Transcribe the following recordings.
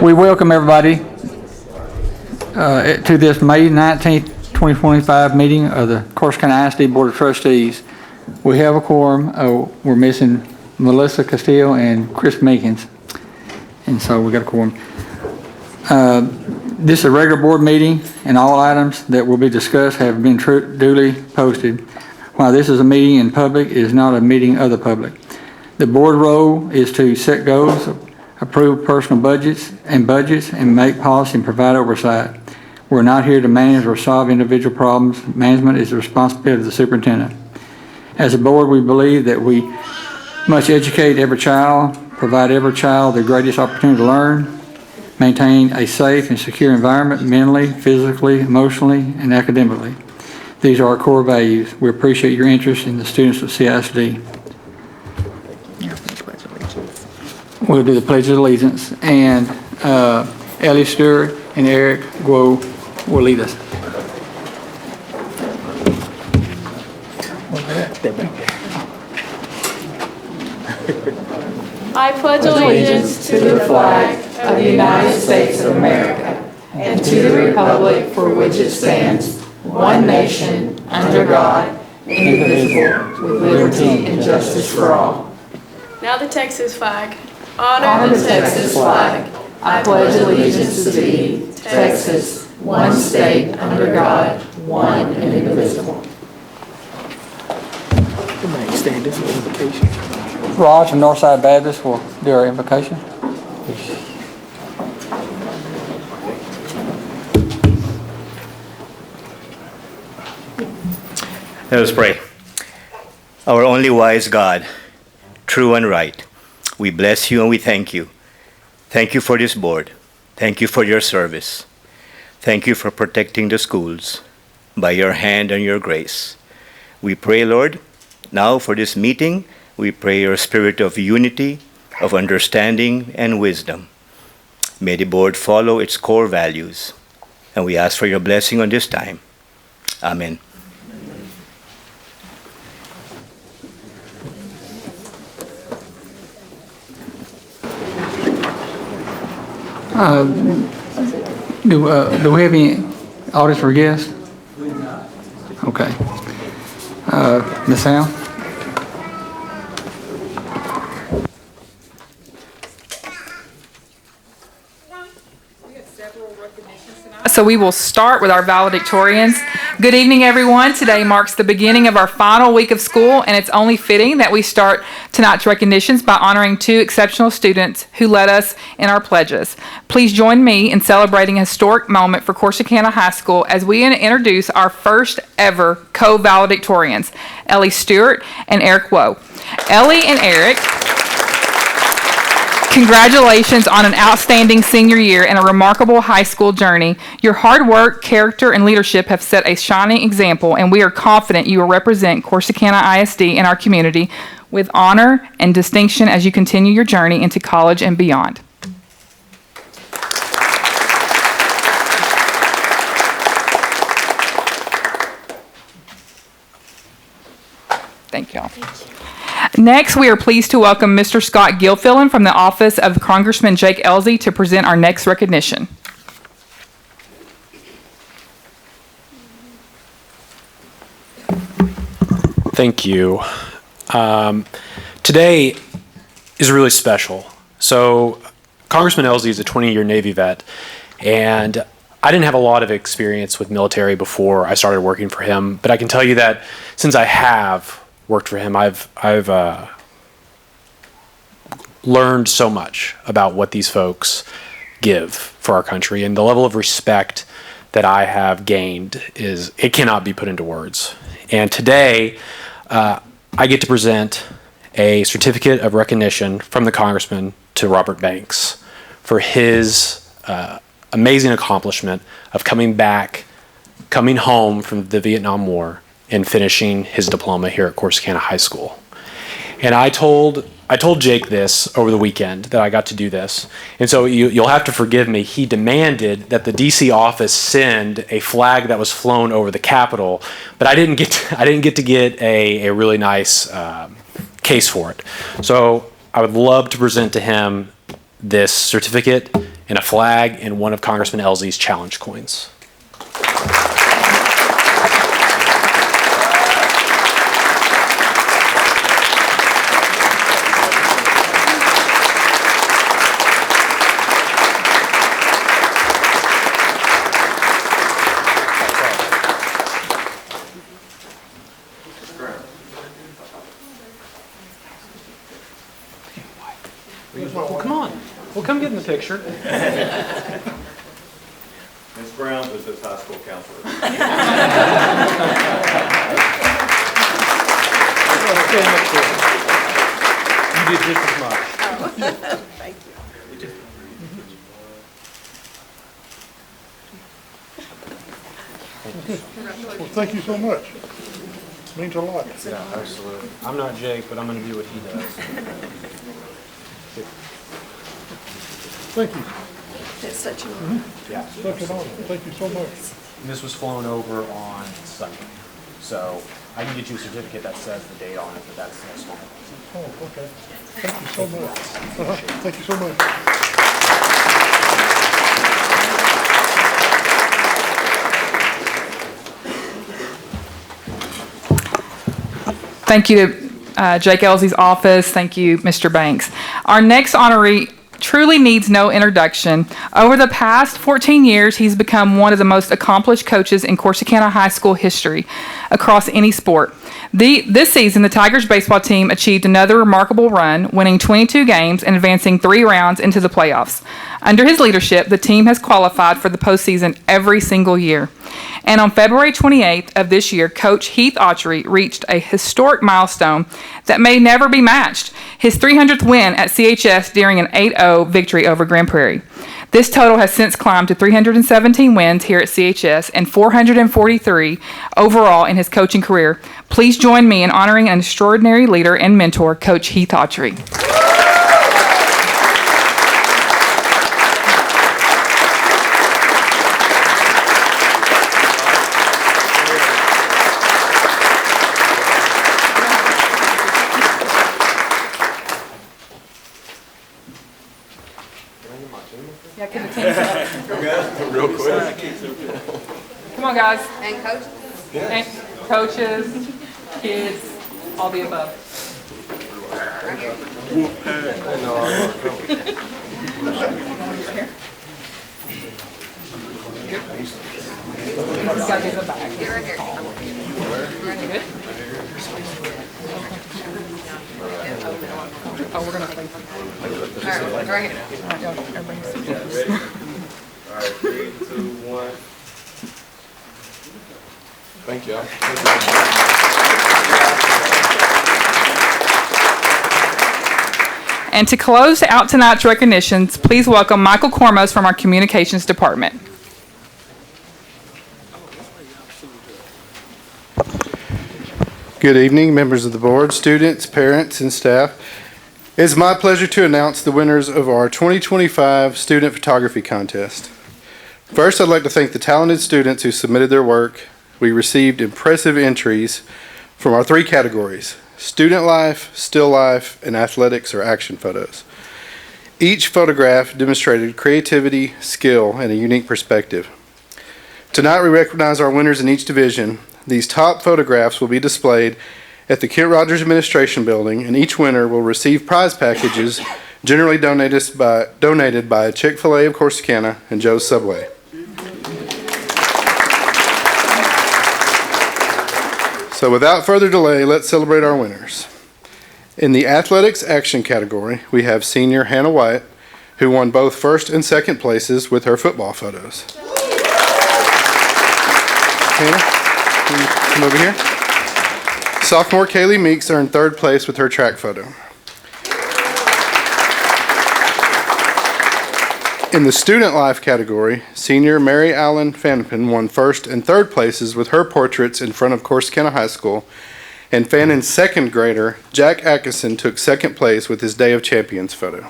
We welcome everybody to this May 19th, 2025 meeting of the Corsicana ISD Board of Trustees. We have a quorum. We're missing Melissa Castillo and Chris Meekins, and so we got a quorum. This is a regular board meeting, and all items that will be discussed have been duly posted. While this is a meeting in public, it is not a meeting of the public. The board role is to set goals, approve personal budgets, and make policy and provide oversight. We're not here to manage or solve individual problems. Management is the responsibility of the superintendent. As a board, we believe that we must educate every child, provide every child the greatest opportunity to learn, maintain a safe and secure environment mentally, physically, emotionally, and academically. These are our core values. We appreciate your interest in the students of CISD. We'll do the Pledge of Allegiance, and Ellie Stewart and Eric Guo will lead us. I pledge allegiance to the flag of the United States of America and to the republic for which it stands, one nation, under God, indivisible, with liberty and justice for all. Now the Texas flag. Honor the Texas flag. I pledge allegiance to thee, Texas, one state, under God, one and indivisible. Stand for invocation. Raj from Northside Baptist will do our invocation. Let us pray. Our only wise God, true and right, we bless you and we thank you. Thank you for this board. Thank you for your service. Thank you for protecting the schools by your hand and your grace. We pray, Lord, now for this meeting, we pray your spirit of unity, of understanding and wisdom. May the board follow its core values. And we ask for your blessing on this time. Amen. Do we have any audits or guests? Okay. Ms. Al? So we will start with our valedictorians. Good evening, everyone. Today marks the beginning of our final week of school, and it's only fitting that we start tonight's recognitions by honoring two exceptional students who led us in our pledges. Please join me in celebrating a historic moment for Corsicana High School as we introduce our first ever co-valedictorians, Ellie Stewart and Eric Woe. Ellie and Eric, congratulations on an outstanding senior year and a remarkable high school journey. Your hard work, character, and leadership have set a shining example, and we are confident you will represent Corsicana ISD in our community with honor and distinction as you continue your journey into college and beyond. Thank y'all. Next, we are pleased to welcome Mr. Scott Gilfillan from the office of Congressman Jake Ellzey to present our next recognition. Thank you. Today is really special. So Congressman Ellzey is a 20-year Navy vet, and I didn't have a lot of experience with military before I started working for him, but I can tell you that since I have worked for him, I've learned so much about what these folks give for our country, and the level of respect that I have gained it cannot be put into words. And today, I get to present a certificate of recognition from the Congressman to Robert Banks for his amazing accomplishment of coming home from the Vietnam War and finishing his diploma here at Corsicana High School. And I told Jake this over the weekend, that I got to do this. And so you'll have to forgive me. He demanded that the DC office send a flag that was flown over the Capitol, but I didn't get to get a really nice case for it. So I would love to present to him this certificate and a flag and one of Congressman Elzey's challenge coins. Well, come on. Well, come get in the picture. Ms. Brown was the high school counselor. You did just as much. Thank you. Well, thank you so much. Means a lot. Yeah, absolutely. I'm not Jake, but I'm going to do what he does. Thank you. It's such an honor. Yeah. Such an honor. Thank you so much. And this was flown over on Sunday. So I can get you a certificate that says the date on it, but that's next month. Oh, okay. Thank you so much. Thank you so much. Thank you to Jake Elzey's office. Thank you, Mr. Banks. Our next honoree truly needs no introduction. Over the past 14 years, he's become one of the most accomplished coaches in Corsicana High School history across any sport. This season, the Tigers baseball team achieved another remarkable run, winning 22 games and advancing 3 rounds into the playoffs. Under his leadership, the team has qualified for the postseason every single year. And on February 28th of this year, Coach Heath Autry reached a historic milestone that may never be matched, his 300th win at CHS during an 8-0 victory over Grand Prairie. This total has since climbed to 317 wins here at CHS and 443 overall in his coaching career. Please join me in honoring an extraordinary leader and mentor, Coach Heath Autry. Yeah, can the team Real quick. Come on, guys. And coach? And coaches, kids, all the above. He's got these in the back. Get right here. Good. Oh, we're gonna play. All right, right here. All right, y'all, everybody's. All right, 3, 2, 1. Thank you. And to close out tonight's recognitions, please welcome Michael Cormos from our Communications Department. Good evening, members of the board, students, parents, and staff. It's my pleasure to announce the winners of our 2025 Student Photography Contest. First, I'd like to thank the talented students who submitted their work. We received impressive entries from our 3 categories: student life, still life, and athletics or action photos. Each photograph demonstrated creativity, skill, and a unique perspective. Tonight, we recognize our winners in each division. These top photographs will be displayed at the Kent Rogers Administration Building, and each winner will receive prize packages generally donated by Chick-fil-A of Corsicana and Joe's Subway. So without further delay, let's celebrate our winners. In the athletics action category, we have senior Hannah White, who won both first and second places with her football photos. Hannah? Come over here. Sophomore Kaylee Meeks earned third place with her track photo. In the student life category, senior Mary Allen Fanpin won first and third places with her portraits in front of Corsicana High School, and Fannon's second grader Jack Atkinson took second place with his Day of Champions photo.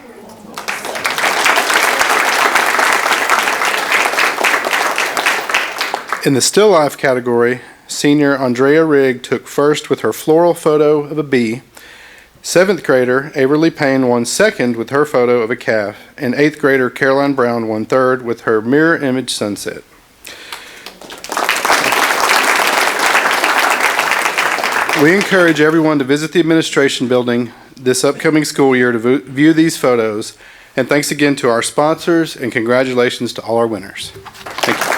In the still life category, senior Andrea Rigg took first with her floral photo of a bee. 7th grader Averly Payne won second with her photo of a calf, and 8th grader Caroline Brown won third with her mirror image sunset. We encourage everyone to visit the administration building this upcoming school year to view these photos. And thanks again to our sponsors, and congratulations to all our winners. Thank you.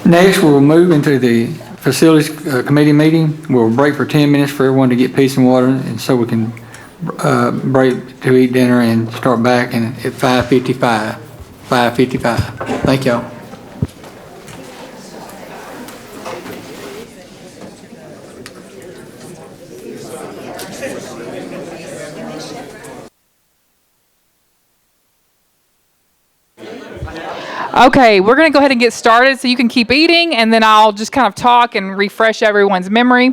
Next, we'll move into the Facilities Committee meeting. We'll break for 10 minutes for everyone to get peace and water, and so we can break to eat dinner and start back at 5:55. 5:55. Thank y'all. Okay, we're going to go ahead and get started so you can keep eating, and then I'll just kind of talk and refresh everyone's memory.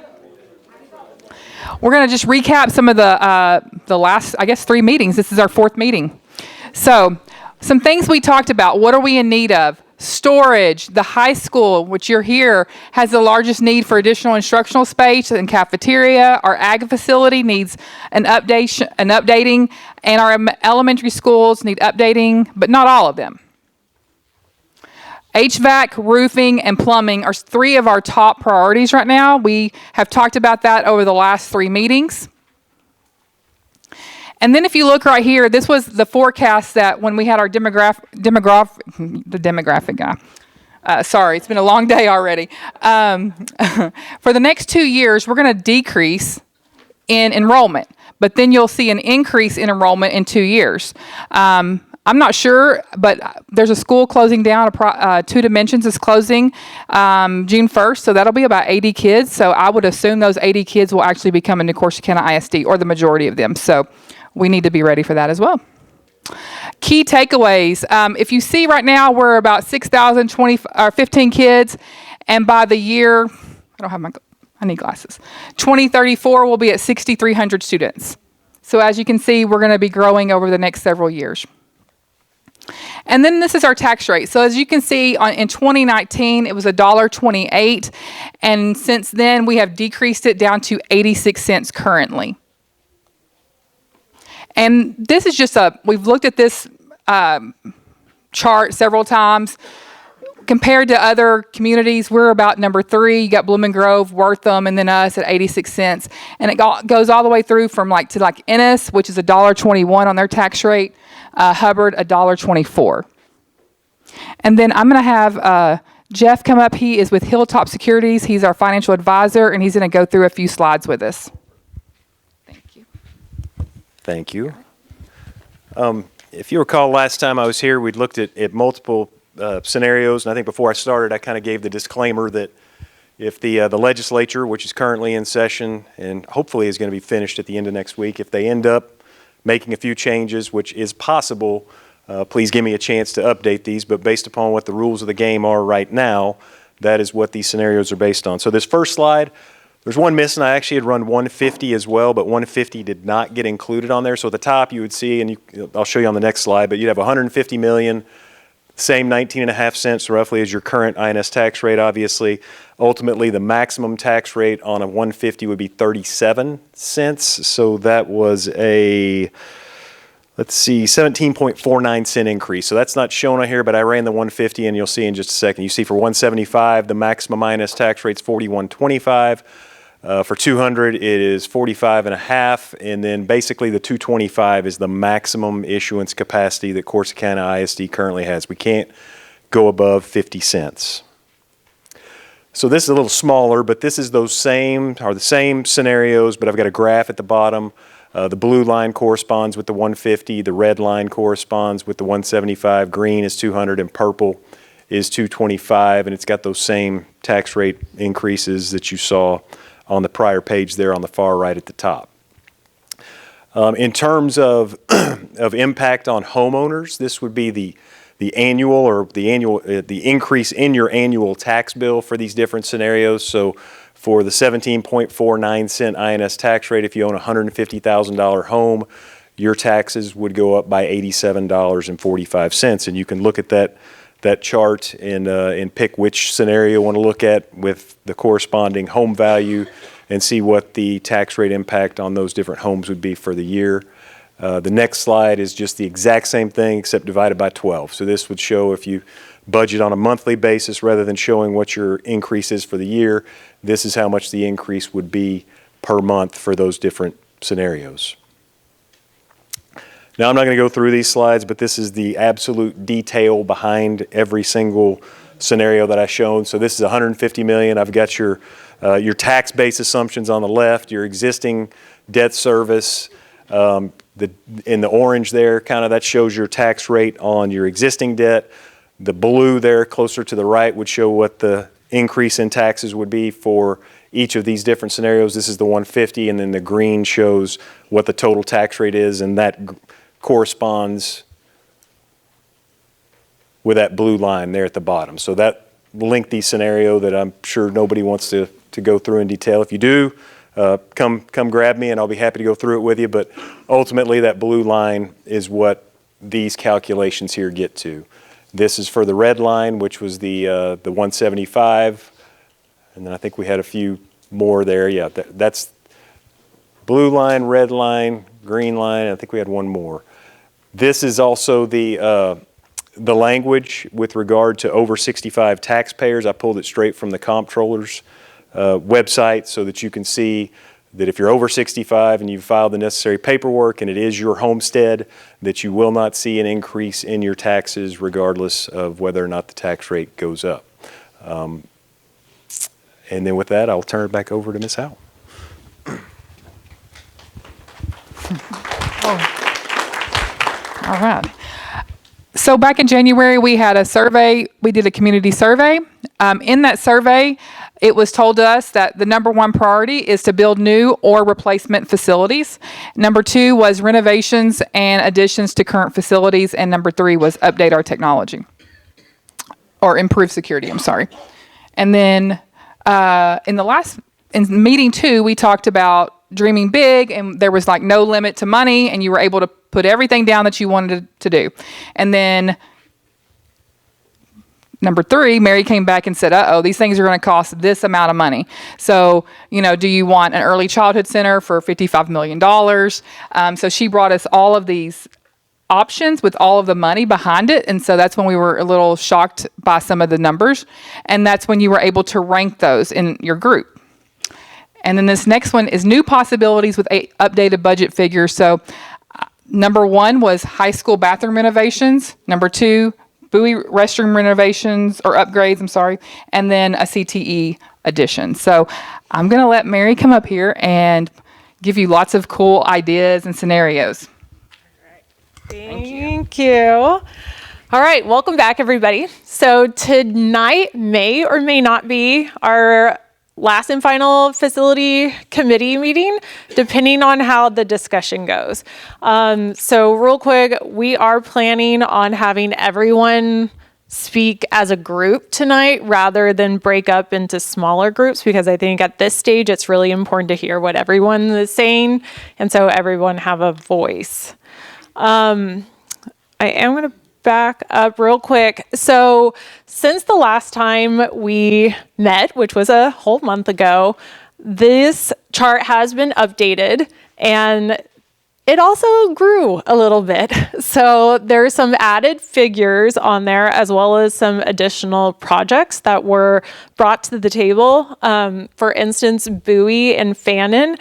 We're going to just recap some of the last, I guess, 3 meetings. This is our 4th meeting. So, some things we talked about. What are we in need of? Storage. The high school, which you're here, has the largest need for additional instructional space and cafeteria. Our ag facility needs an updating, and our elementary schools need updating, but not all of them. HVAC, roofing, and plumbing are 3 of our top priorities right now. We have talked about that over the last 3 meetings. And then if you look right here, this was the forecast that when we had our demographic guy. Sorry, it's been a long day already. For the next 2 years, we're going to decrease in enrollment, but then you'll see an increase in enrollment in 2 years. I'm not sure, but there's a school closing down. 2 Dimensions is closing June 1st, so that'll be about 80 kids. So I would assume those 80 kids will actually be coming to Corsicana ISD, or the majority of them. So we need to be ready for that as well. Key takeaways. If you see right now, we're about 15 kids, and by the year, I need glasses. 2034, we'll be at 6,300 students. So as you can see, we're going to be growing over the next several years. And then this is our tax rate. So as you can see, in 2019, it was $1.28. And since then, we have decreased it down to 86 cents currently. And this is just we've looked at this chart several times. Compared to other communities, we're about number 3. You got Blooming Grove, Wortham, and then us at 86 cents. And it goes all the way through from to Ennis, which is $1.21 on their tax rate. Hubbard, $1.24. And then I'm going to have Jeff come up. He is with Hilltop Securities. He's our financial advisor, and he's going to go through a few slides with us. Thank you. Thank you. If you recall, last time I was here, we'd looked at multiple scenarios, and I think before I started, I kind of gave the disclaimer that if the legislature, which is currently in session and hopefully is going to be finished at the end of next week, if they end up making a few changes, which is possible, please give me a chance to update these, but based upon what the rules of the game are right now, that is what these scenarios are based on. So this first slide, there's one missing. I actually had run 150 as well, but 150 did not get included on there. So at the top you would see, and I'll show you on the next slide, but you'd have 150 million, same 19.5 cents roughly as your current INS tax rate, obviously. Ultimately, the maximum tax rate on a 150 would be 37 cents. So that was a, 17.49 cent increase. So that's not shown on here, but I ran the 150 and you'll see in just a second. You see for 175, the maximum INS tax rate is 41.25. For 200, it is 45.5, and then basically the 225 is the maximum issuance capacity that Corsicana ISD currently has. We can't go above 50 cents. So this is a little smaller, but this is the same scenarios, but I've got a graph at the bottom. The blue line corresponds with the 150, the red line corresponds with the 175, green is 200, and purple is 225, and it's got those same tax rate increases that you saw on the prior page there on the far right at the top. In terms of of impact on homeowners, this would be the increase in your annual tax bill for these different scenarios. So for the 17.49 cent INS tax rate, if you own a $150,000 home, your taxes would go up by $87.45. And you can look at that chart and pick which scenario you want to look at with the corresponding home value and see what the tax rate impact on those different homes would be for the year. The next slide is just the exact same thing except divided by 12. So this would show if you budget on a monthly basis rather than showing what your increase is for the year, this is how much the increase would be per month for those different scenarios. Now, I'm not going to go through these slides, but this is the absolute detail behind every single scenario that I've shown. So this is 150 million. I've got your tax base assumptions on the left, your existing debt service, in the orange there, kind of that shows your tax rate on your existing debt. The blue there closer to the right would show what the increase in taxes would be for each of these different scenarios. This is the 150, and then the green shows what the total tax rate is, and that corresponds with that blue line there at the bottom. So that lengthy scenario that I'm sure nobody wants to go through in detail. If you do, come grab me and I'll be happy to go through it with you. But ultimately that blue line is what these calculations here get to. This is for the red line, which was the 175. And then I think we had a few more there. Yeah, that's blue line, red line, green line. I think we had one more. This is also the language with regard to over 65 taxpayers. I pulled it straight from the comptroller's website so that you can see that if you're over 65 and you've filed the necessary paperwork and it is your homestead, that you will not see an increase in your taxes regardless of whether or not the tax rate goes up. And then with that, I'll turn it back over to Ms. Howell. All right. So back in January, we had a survey. We did a community survey. In that survey, it was told to us that the number one priority is to build new or replacement facilities. Number two was renovations and additions to current facilities. And number three was update our technology or improve security, I'm sorry. And then in meeting two, we talked about dreaming big, and there was like no limit to money, and you were able to put everything down that you wanted to do. And then number three, Mary came back and said, these things are going to cost this amount of money. So, do you want an early childhood center for $55 million? So she brought us all of these options with all of the money behind it. And so that's when we were a little shocked by some of the numbers. And that's when you were able to rank those in your group. And then this next one is new possibilities with updated budget figures. So number one was high school bathroom renovations. Number two, buoy restroom renovations or upgrades, and then a CTE addition. So I'm going to let Mary come up here and give you lots of cool ideas and scenarios. Thank you. All right, welcome back, everybody. So tonight may or may not be our last and final facility committee meeting, depending on how the discussion goes. So real quick, we are planning on having everyone speak as a group tonight rather than break up into smaller groups, because I think at this stage it's really important to hear what everyone is saying, and so everyone have a voice. I am going to back up real quick. So since the last time we met, which was a whole month ago, this chart has been updated and it also grew a little bit. So there's some added figures on there as well as some additional projects that were brought to the table. For instance, Bowie and Fannin,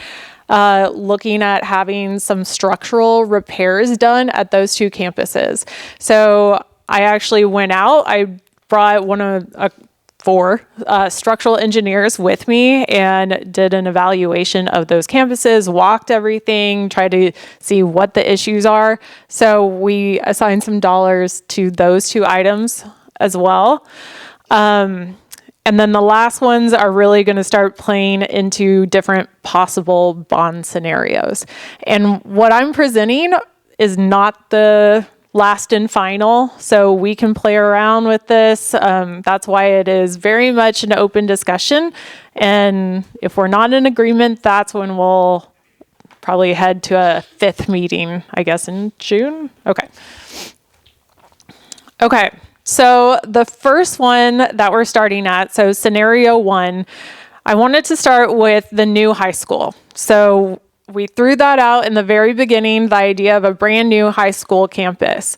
looking at having some structural repairs done at those two campuses. So I actually went out, I brought one of four structural engineers with me and did an evaluation of those campuses, walked everything, tried to see what the issues are. So we assigned some dollars to those two items as well. And then the last ones are really going to start playing into different possible bond scenarios. And what I'm presenting is not the last and final, so we can play around with this. That's why it is very much an open discussion. And if we're not in agreement, that's when we'll probably head to a 5th meeting, I guess, in June. Okay. Okay. So the first one that we're starting at, so scenario 1, I wanted to start with the new high school. So we threw that out in the very beginning, the idea of a brand new high school campus.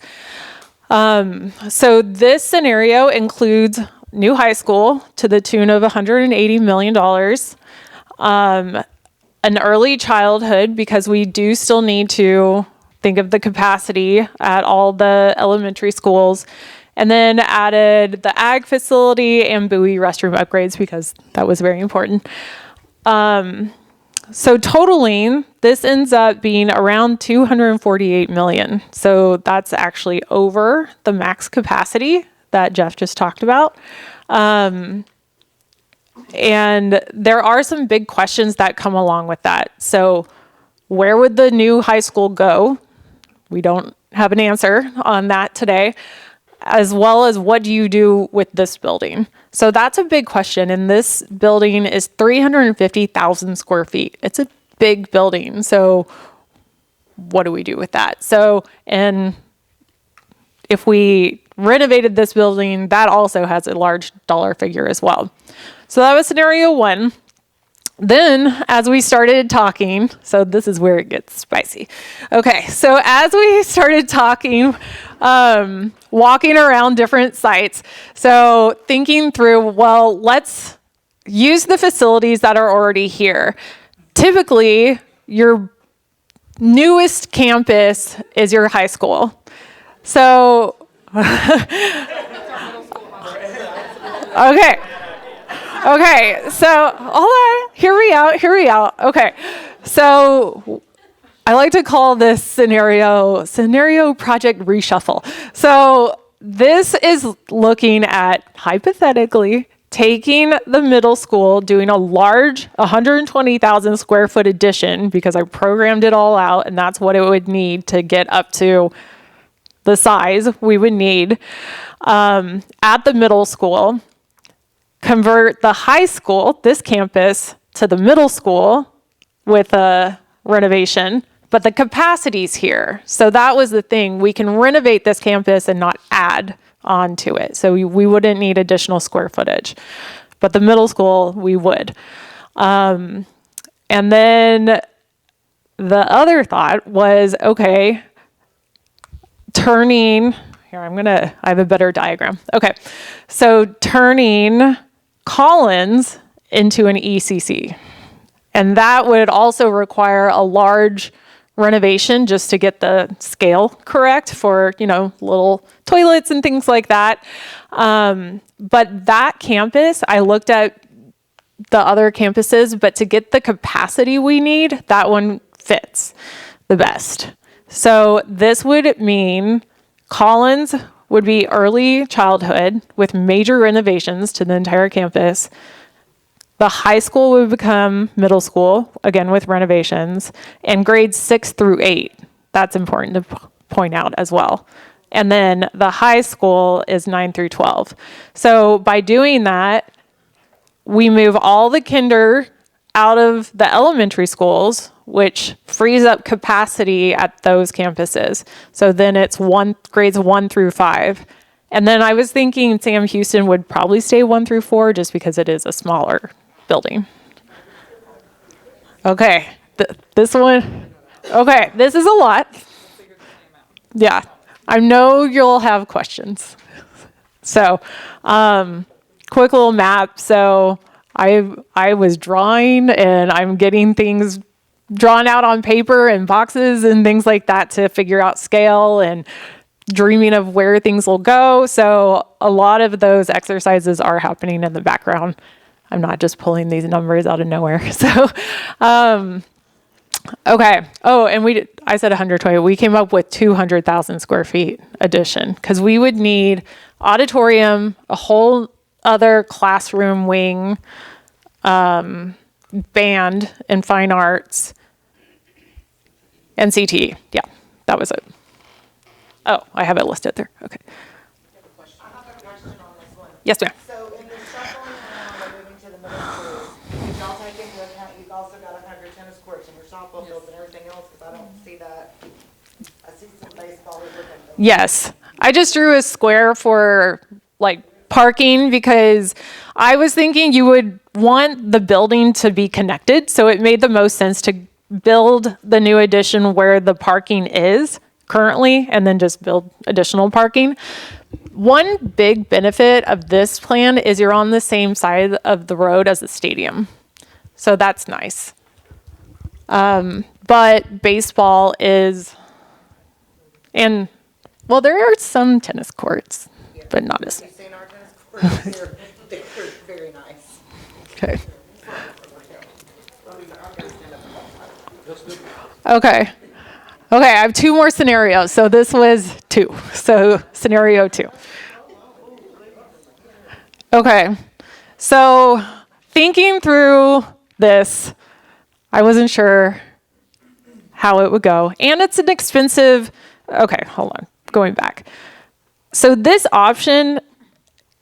So this scenario includes new high school to the tune of $180 million, an early childhood, because we do still need to think of the capacity at all the elementary schools, and then added the ag facility and buoy restroom upgrades because that was very important. So totaling, this ends up being around $248 million. So that's actually over the max capacity that Jeff just talked about. And there are some big questions that come along with that. So where would the new high school go? We don't have an answer on that today, as well as what do you do with this building? So that's a big question. And this building is 350,000 square feet. It's a big building. So what do we do with that? So, and if we renovated this building, that also has a large dollar figure as well. So that was scenario 1. Then, as we started talking, so this is where it gets spicy. Okay, so as we started talking, walking around different sites, so thinking through, well, let's use the facilities that are already here. Typically, your newest campus is your high school. So, okay. Okay, so hold on, hear me out. Okay, so I like to call this scenario project reshuffle. So this is looking at, hypothetically, taking the middle school, doing a large 120,000 square foot addition, because I programmed it all out, and that's what it would need to get up to the size we would need at the middle school. Convert the high school, this campus, to the middle school with a renovation, but the capacity's here. So that was the thing. We can renovate this campus and not add on to it. So we wouldn't need additional square footage, but the middle school, we would. And then the other thought was, okay, turning, here, I have a better diagram. Okay, so turning Collins into an ECC. And that would also require a large renovation just to get the scale correct for, little toilets and things like that. But that campus, I looked at the other campuses, but to get the capacity we need, that one fits the best. So this would mean Collins would be early childhood with major renovations to the entire campus. The high school would become middle school, again with renovations, and grades 6 through 8. That's important to point out as well. And then the high school is 9 through 12. So by doing that, we move all the kinder out of the elementary schools, which frees up capacity at those campuses. So then it's grades 1 through 5. And then I was thinking Sam Houston would probably stay 1 through 4 just because it is a smaller building. Okay, this one, okay, this is a lot. Yeah, I know you'll have questions. So, quick little map. So I was drawing and I'm getting things drawn out on paper and boxes and things like that to figure out scale and dreaming of where things will go. So a lot of those exercises are happening in the background. I'm not just pulling these numbers out of nowhere. So, okay. Oh, and I said 120. We came up with 200,000 square feet addition because we would need auditorium, a whole other classroom wing, band and fine arts, and CTE. Yeah, that was it. Oh, I have it listed there. Okay. I have a question on this one. Yes, ma'am. So in the shuffling around and moving to the middle schools, did y'all take into account, you've also got 100 tennis courts and your softball fields and everything else, because I don't see that. I see some baseball is looking. Yes. I just drew a square for like parking because I was thinking you would want the building to be connected. So it made the most sense to build the new addition where the parking is currently and then just build additional parking. One big benefit of this plan is you're on the same side of the road as the stadium. So that's nice. But baseball is, and well, there are some tennis courts, but not as. You've seen our tennis courts, they're very nice. Okay. Okay. Okay, I have two more scenarios. So this was 2. So scenario 2. Okay. So thinking through this, I wasn't sure how it would go. And it's an expensive, okay, hold on, going back. So this option,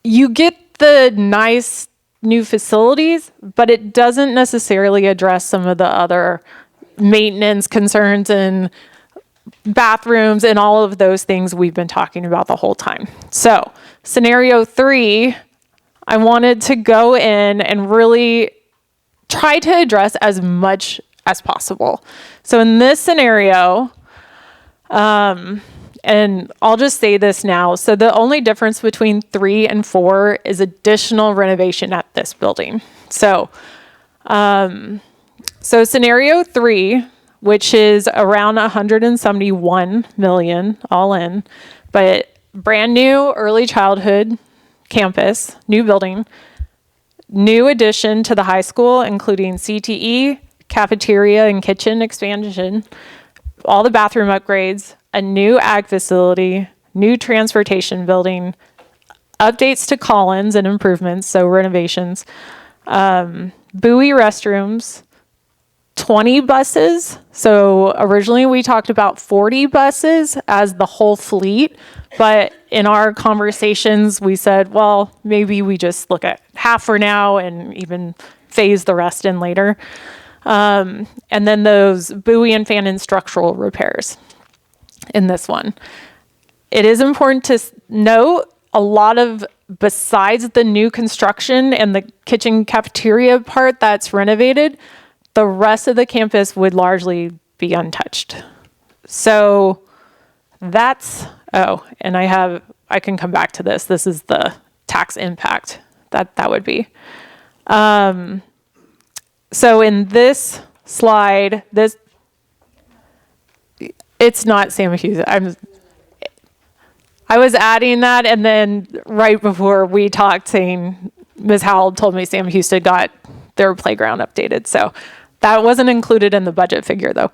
you get the nice new facilities, but it doesn't necessarily address some of the other maintenance concerns and bathrooms and all of those things we've been talking about the whole time. So scenario 3, I wanted to go in and really try to address as much as possible. So in this scenario, and I'll just say this now. So the only difference between 3 and 4 is additional renovation at this building. So, so scenario 3, which is around 171 million all in, but brand new early childhood campus, new building, new addition to the high school, including CTE, cafeteria and kitchen expansion, all the bathroom upgrades, a new ag facility, new transportation building, updates to Collins and improvements, so renovations, buoy restrooms, 20 buses. So originally we talked about 40 buses as the whole fleet, but in our conversations we said, well, maybe we just look at half for now and even phase the rest in later. And then those buoy and fan and structural repairs in this one. It is important to note a lot of, besides the new construction and the kitchen cafeteria part that's renovated, the rest of the campus would largely be untouched. So that's, oh, and I can come back to this. This is the tax impact that would be. So in this slide, it's not Sam Hughes. I was adding that, and then right before we talked, saying Ms. Howell told me Sam Houston got their playground updated. So that wasn't included in the budget figure, though.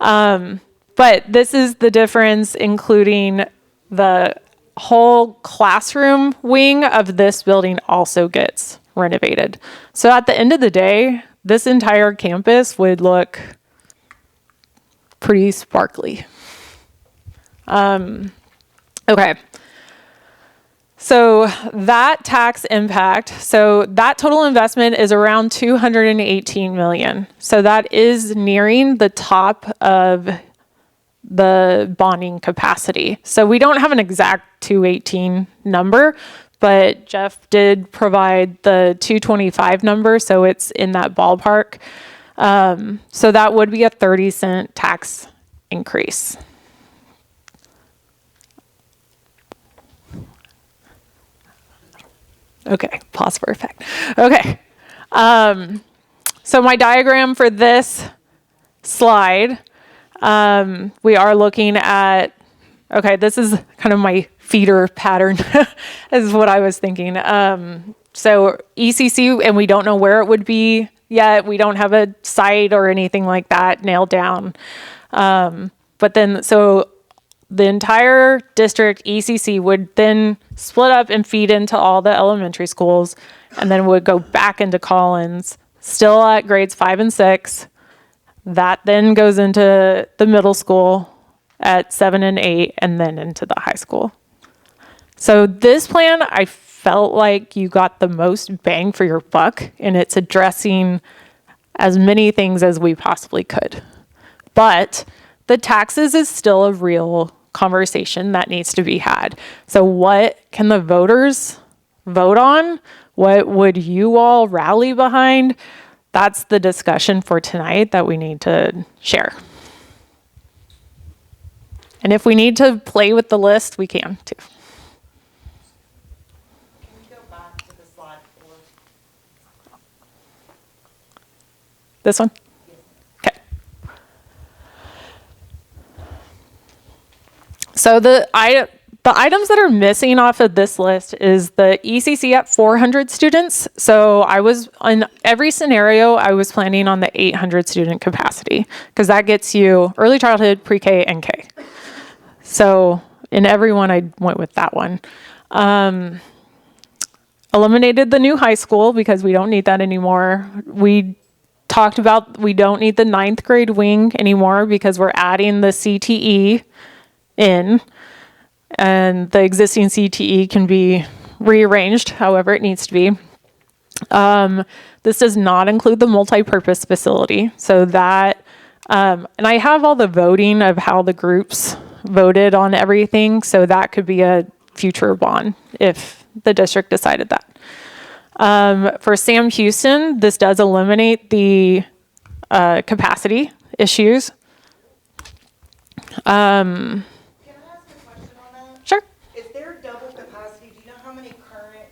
But this is the difference, including the whole classroom wing of this building also gets renovated. So at the end of the day, this entire campus would look pretty sparkly. Okay. So that tax impact, so that total investment is around 218 million. So that is nearing the top of the bonding capacity. So we don't have an exact 218 number, but Jeff did provide the 225 number, so it's in that ballpark. So that would be a 30-cent tax increase. Okay, pause for effect. Okay. So my diagram for this slide, we are looking at, okay, this is kind of my feeder pattern is what I was thinking. So ECC, and we don't know where it would be yet. We don't have a site or anything like that nailed down. But then, so the entire district ECC would then split up and feed into all the elementary schools, and then would go back into Collins, still at grades 5 and 6. That then goes into the middle school at 7 and 8, and then into the high school. So this plan, I felt like you got the most bang for your buck, and it's addressing as many things as we possibly could. But the taxes is still a real conversation that needs to be had. So what can the voters vote on? What would you all rally behind? That's the discussion for tonight that we need to share. And if we need to play with the list, we can too. Can you go back to the slide 4? This one? Okay. So the items that are missing off of this list is the ECC at 400 students. So I was, in every scenario, I was planning on the 800 student capacity because that gets you early childhood, pre-K, and K. So in every one, I went with that one. Eliminated the new high school because we don't need that anymore. We talked about we don't need the 9th grade wing anymore because we're adding the CTE in, and the existing CTE can be rearranged however it needs to be. This does not include the multi-purpose facility, so that, and I have all the voting of how the groups voted on everything, so that could be a future bond if the district decided that. For Sam Houston, this does eliminate the capacity issues. Can I ask a question on that? Sure. Is there double capacity? Do you know how many current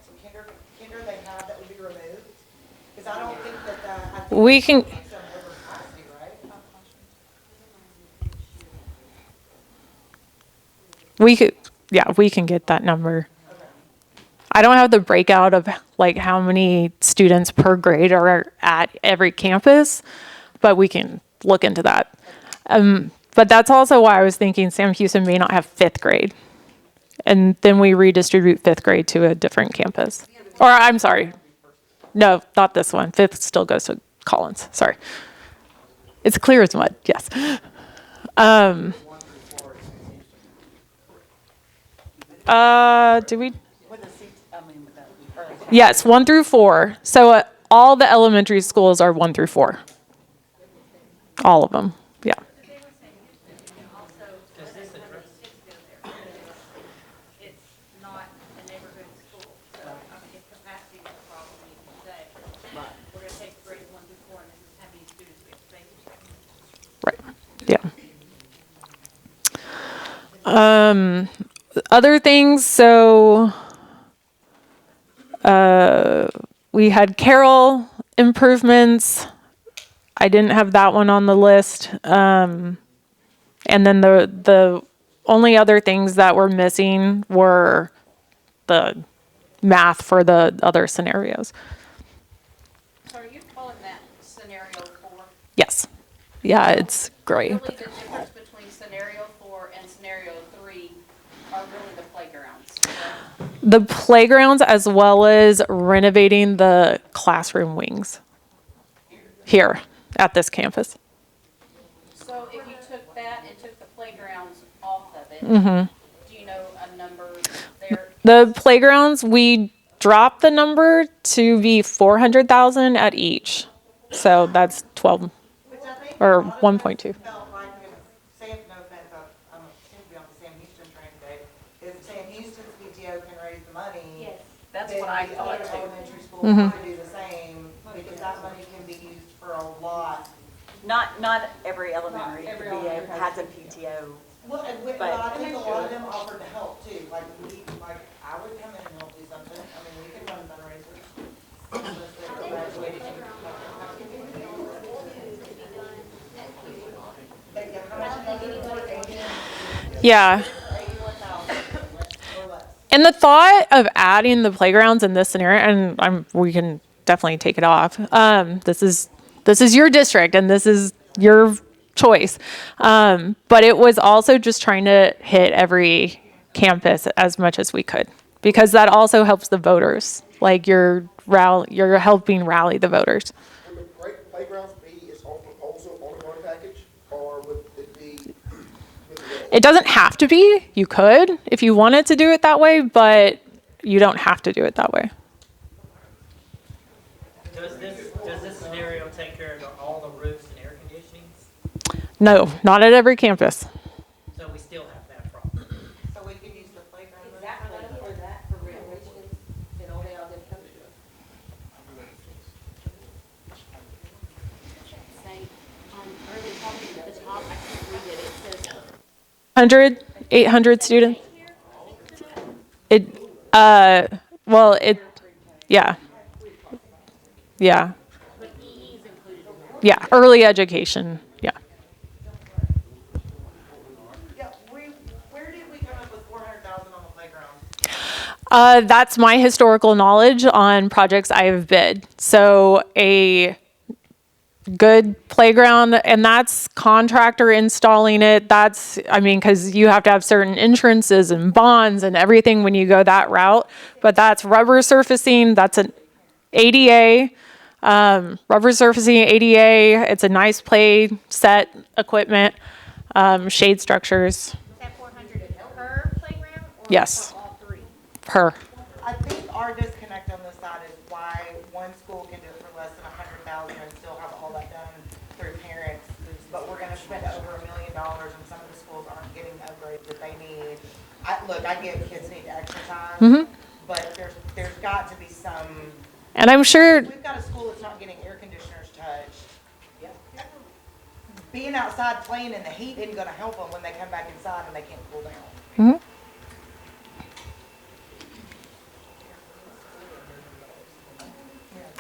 kinder they have that would be removed? Because I don't think that I think We can, some over capacity, right? we can get that number. I don't have the breakout of like how many students per grade are at every campus, but we can look into that. But that's also why I was thinking Sam Houston may not have 5th grade. And then we redistribute 5th grade to a different campus. Or I'm sorry. No, not this one. 5th still goes to Collins. Sorry. It's clear as mud. Yes. Do we? Yes, 1 through 4. So all the elementary schools are 1 through 4. All of them. Yeah. Right. Yeah. Other things, so we had Carol improvements. I didn't have that one on the list. And then the only other things that were missing were the math for the other scenarios. So are you calling that scenario 4? Yes. Yeah, it's great. Really, the difference between scenario 4 and scenario 3 are really the playgrounds. The playgrounds as well as renovating the classroom wings here at this campus. So if you took that and took the playgrounds off of it, do you know a number there? The playgrounds, we dropped the number to be 400,000 at each. So that's 12 or 1.2. Felt like Sam, no offense, I'm seem to be on the Sam Houston train today. If Sam Houston's PTO can raise the money. Yes, that's then what I the thought other too. elementary schools can do the same, because that money can be used for a lot. Not every elementary PTO has a PTO. Well, but I think a lot of them offered to help too, like I would come in and help do something, I mean, we can run fundraisers. Unless they graduated. Yeah. And the thought of adding the playgrounds in this scenario, and we can definitely take it off. This is your district, and this is your choice. But it was also just trying to hit every campus as much as we could, because that also helps the voters. Like you're helping rally the voters. Would the playgrounds be its own proposal on the voting package, or would it be with the rest? It doesn't have to be. You could if you wanted to do it that way, but you don't have to do it that way. Does this scenario take care of all the roofs and air conditioning? No, not at every campus. So we still have that problem. So we could use the playground. Exactly, for that, for renovations, and all they all did come to us. Say, early talking at the top, I can't read it, it says. 800 students. Yeah. Yeah, early education, yeah. Yeah, where did we come up with 400,000 on the playground? That's my historical knowledge on projects I have bid. So a good playground, and that's contractor installing it. That's, because you have to have certain insurances and bonds and everything when you go that route. But that's rubber surfacing, that's an ADA, rubber surfacing ADA. It's a nice play set equipment, shade structures. Is that 400 per playground? Or Yes. for all three? Per. I think our disconnect on this side is why one school can do it for less than 100,000 and still have all that done through parents, but we're gonna spend over $1 million and some of the schools aren't getting the upgrades that they need. I get kids need exercise, but there's got to be some. And I'm sure, We've got a school that's not getting air conditioners touched. Being outside playing in the heat isn't gonna help them when they come back inside and they can't cool down.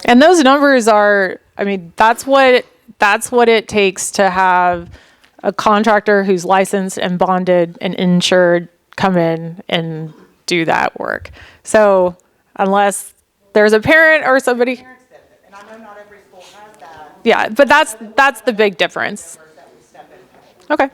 and those numbers are, that's what it takes to have a contractor who's licensed and bonded and insured come in and do that work. So unless there's a parent or somebody, Parents did it, and I know not every school has that. yeah, but that's the big difference. Numbers that we step into. Okay.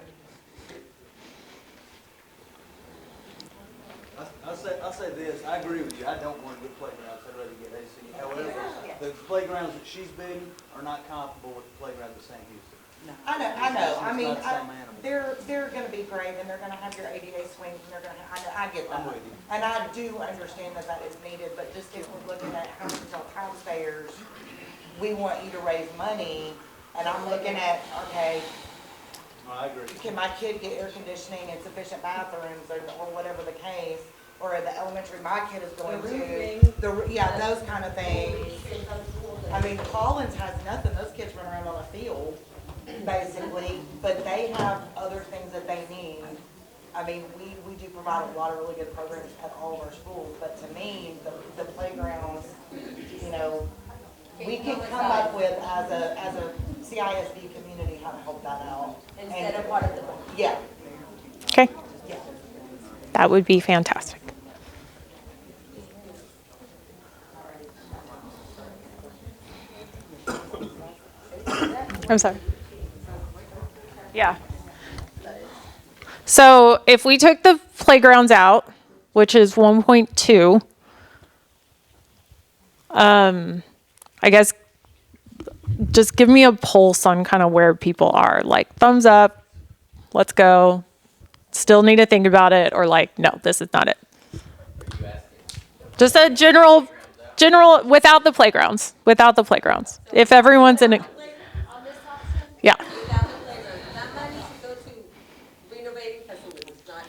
I'll say this, I agree with you, I don't want good playgrounds, I'd rather get AC. However, the playgrounds that she's bidding are not comparable with the playgrounds that St. Houston. I know, It's not the same animal. they're gonna be great, and they're gonna have your ADA swings, and they're gonna, I get that. I'm with you. And I do understand that that is needed, but just if we're looking at how to tell taxpayers, we want you to raise money, and I'm looking at, okay, No, I agree. can my kid get air conditioning and sufficient bathrooms, or whatever the case, or the elementary my kid is going to, yeah, those kind of things. Collins has nothing, those kids run around on a field, basically, but they have other things that they need. We do provide a lot of really good programs at all of our schools, but to me, the playgrounds, we can come up with as a CISD community how to help that out. Instead of part of the. Yeah, Okay. yeah. That would be fantastic. I'm sorry. Yeah. So if we took the playgrounds out, which is 1.2, I guess just give me a pulse on kind of where people are. Like thumbs up, let's go. Still need to think about it, or like, no, this is not it. Just a general, without the playgrounds, If everyone's in it, yeah. That money should go to renovating facilities, not.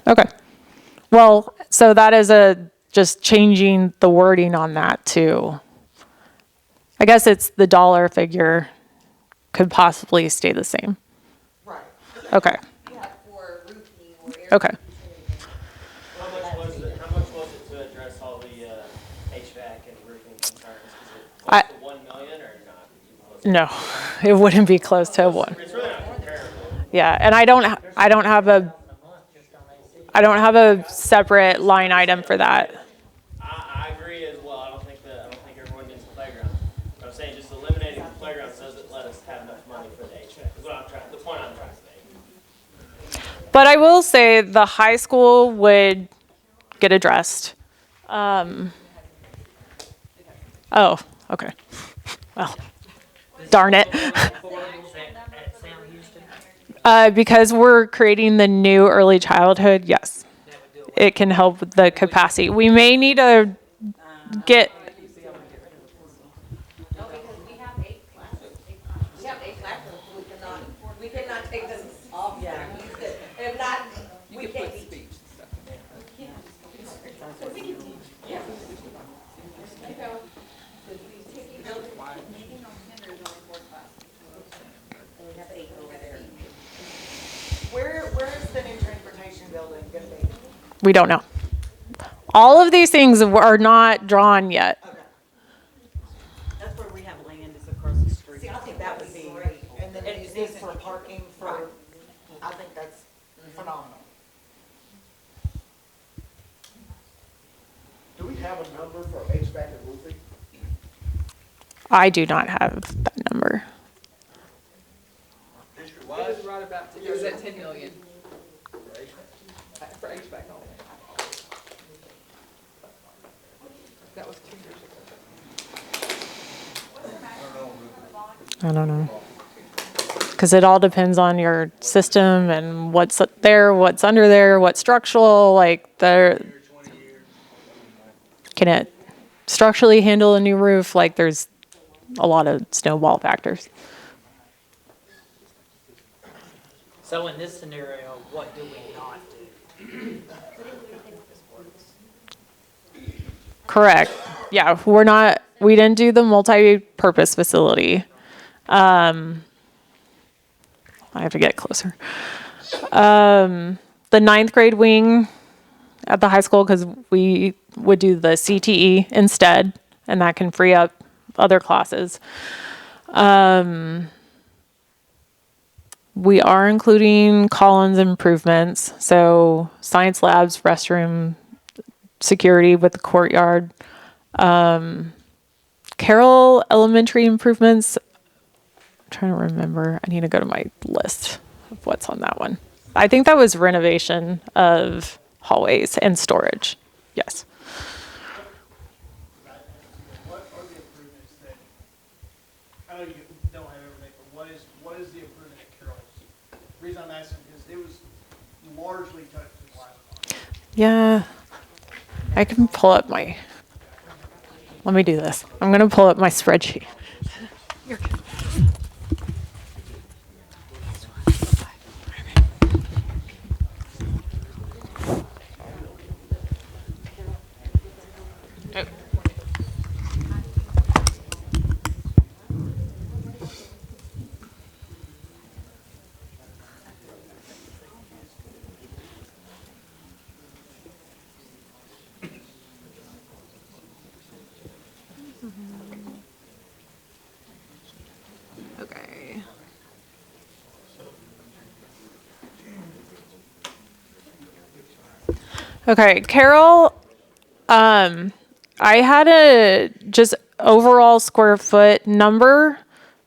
Okay. Well, so that is just changing the wording on that too. I guess it's the dollar figure could possibly stay the same. Right. Okay. For roofing or air. Okay. How much was it to address all the HVAC and roofing concerns? Is it close to 1 million or not? No, it wouldn't be close to one. It's really not comparable. Yeah, and I don't have a separate line item for that. I agree as well. I don't think everyone needs the playground. But I'm saying just eliminating the playgrounds doesn't let us have enough money for the HVAC. Is what But I will say the high school would get addressed. Oh, okay. Well, darn it. Because we're creating the new early childhood, yes. It can help with the capacity. We may need to get. No, because we have 8 classes. We have 8 classes, we cannot take them off. Yeah. If not, we can't teach. Where's the new transportation building gonna be? We don't know. All of these things are not drawn yet. Okay. That's where we have land is across the street. See, I think that would be great. And then use this for parking for, I think that's phenomenal. Do we have a number for HVAC and roofing? I do not have that number. It was right about, it was at 10 million. For HVAC only. That was 2 years ago. I don't know. Because it all depends on your system and what's there, what's under there, what's structural, like can it structurally handle a new roof? Like there's a lot of snowball factors. So in this scenario, what do we not do? Correct. Yeah, we didn't do the multi-purpose facility. I have to get closer. The 9th grade wing at the high school, because we would do the CTE instead, and that can free up other classes. We are including Collins improvements, so science labs, restroom, security with the courtyard. Carroll Elementary improvements. I'm trying to remember. I need to go to my list of what's on that one. I think that was renovation of hallways and storage. Yes. What are the improvements that, I know you don't have everything, but what is the improvement at Carroll's? The reason I'm asking is it was largely touched in the last month. Yeah. I can pull up let me do this. I'm going to pull up my spreadsheet. Okay. Okay, Carol, I had a just overall square foot number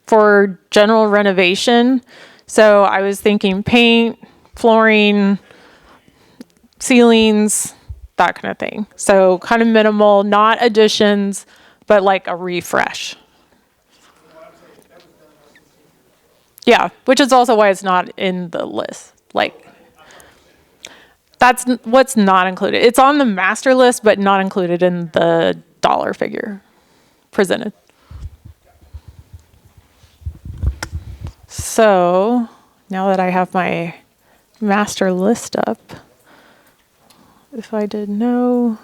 for general renovation. So I was thinking paint, flooring, ceilings, that kind of thing. So kind of minimal, not additions, but like a refresh. Yeah, which is also why it's not in the list. Like, that's what's not included. It's on the master list, but not included in the dollar figure presented. So, now that I have my master list up, if I did no.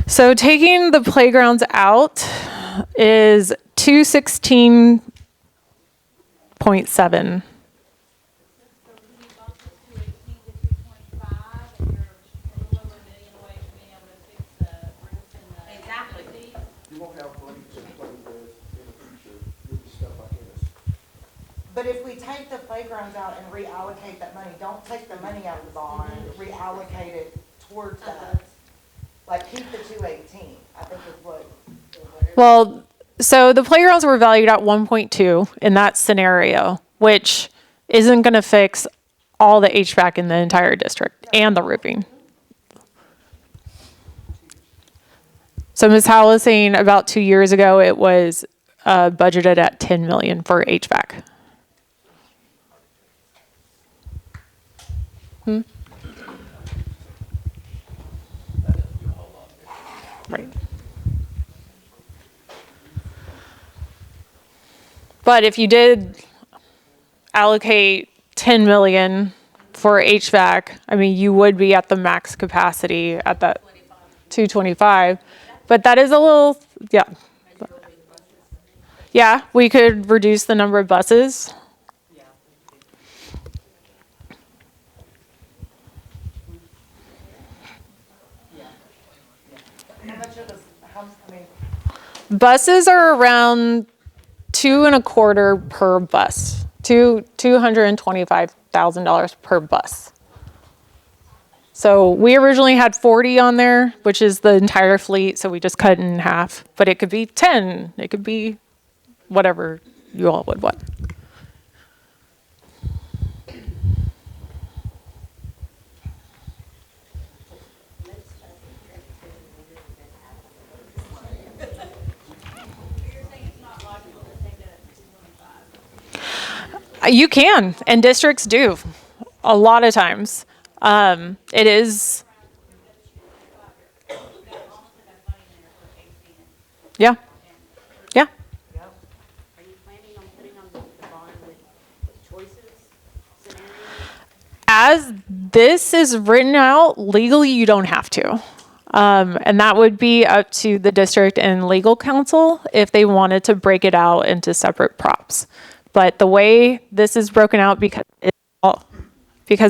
So taking the playgrounds out is 216.7. But if we take the playgrounds out and reallocate that money, don't take the money out of the bond, reallocate it towards that. Like, keep the 218, I think is what. Well, So the playgrounds were valued at 1.2 in that scenario, which isn't going to fix all the HVAC in the entire district and the roofing. So Ms. Howell was saying about 2 years ago, it was budgeted at 10 million for HVAC. Right. But if you did allocate 10 million for HVAC, I mean, you would be at the max capacity at that 225. But that is a little, yeah. Yeah, we could reduce the number of buses. Buses are around $2.25 per bus, $225,000 per bus. So we originally had 40 on there, which is the entire fleet, so we just cut it in half. But it could be 10, it could be whatever you all would want. You can, and districts do, a lot of times. It is. Yeah. Yeah. Are you planning on putting on the bond with choices, scenarios? As this is written out, legally you don't have to. And that would be up to the district and legal counsel if they wanted to break it out into separate props. But the way this is broken out, because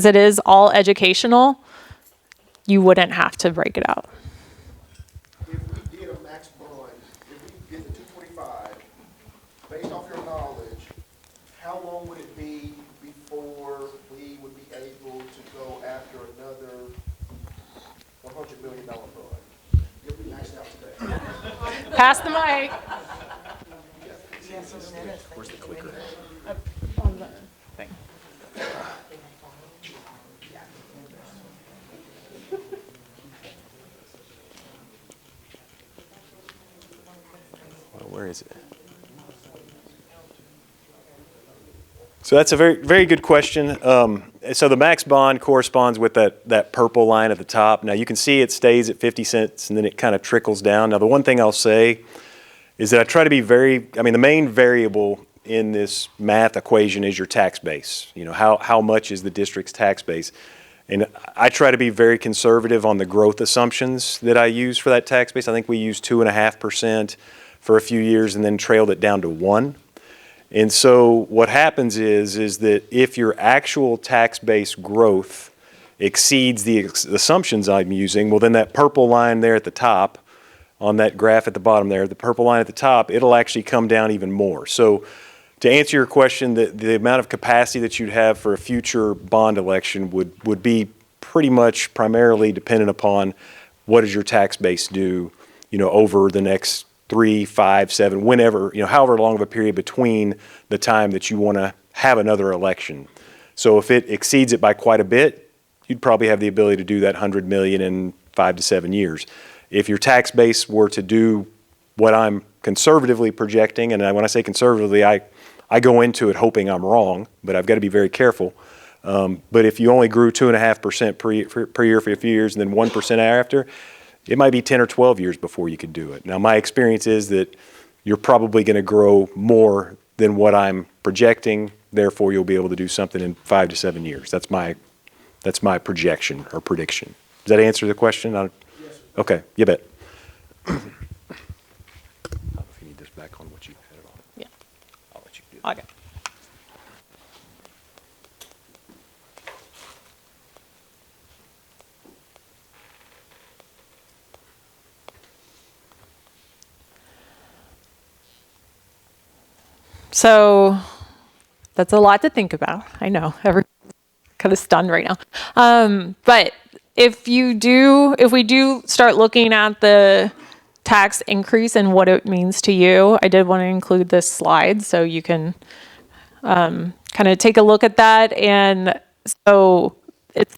it is all educational, you wouldn't have to break it out. If we did a max bond, if we did the 225, based off your knowledge, how long would it be before we would be able to go after another $100 million bond? If we maxed out today. Pass the mic. Where's the clicker? On the thing. Well, where is it? So that's a very, very good question. So the max bond corresponds with that purple line at the top. Now you can see it stays at 50 cents and then it kind of trickles down. Now the one thing I'll say is that I try to be the main variable in this math equation is your tax base. You know, how much is the district's tax base? And I try to be very conservative on the growth assumptions that I use for that tax base. I think we used 2.5% for a few years and then trailed it down to 1%. And so what happens is that if your actual tax base growth exceeds the assumptions I'm using, well then that purple line there at the top, on that graph at the bottom there, the purple line at the top, it'll actually come down even more. So to answer your question, the amount of capacity that you'd have for a future bond election would be pretty much primarily dependent upon what does your tax base do, over the next 3, 5, 7, whenever, however long of a period between the time that you want to have another election. So if it exceeds it by quite a bit, you'd probably have the ability to do that 100 million in 5 to 7 years. If your tax base were to do what I'm conservatively projecting, and when I say conservatively, I go into it hoping I'm wrong, but I've got to be very careful. But if you only grew 2.5% per year for a few years and then 1% after, it might be 10 or 12 years before you could do it. Now, my experience is that you're probably going to grow more than what I'm projecting. Therefore, you'll be able to do something in 5 to 7 years. That's my projection or prediction. Does that answer the question? Yes. Okay, you bet. I don't know if you need this back on what you had it on. Yeah. I'll let you do that. Okay. So that's a lot to think about. I know, everyone's kind of stunned right now. But if we do start looking at the tax increase and what it means to you, I did want to include this slide so you can kind of take a look at that. And so it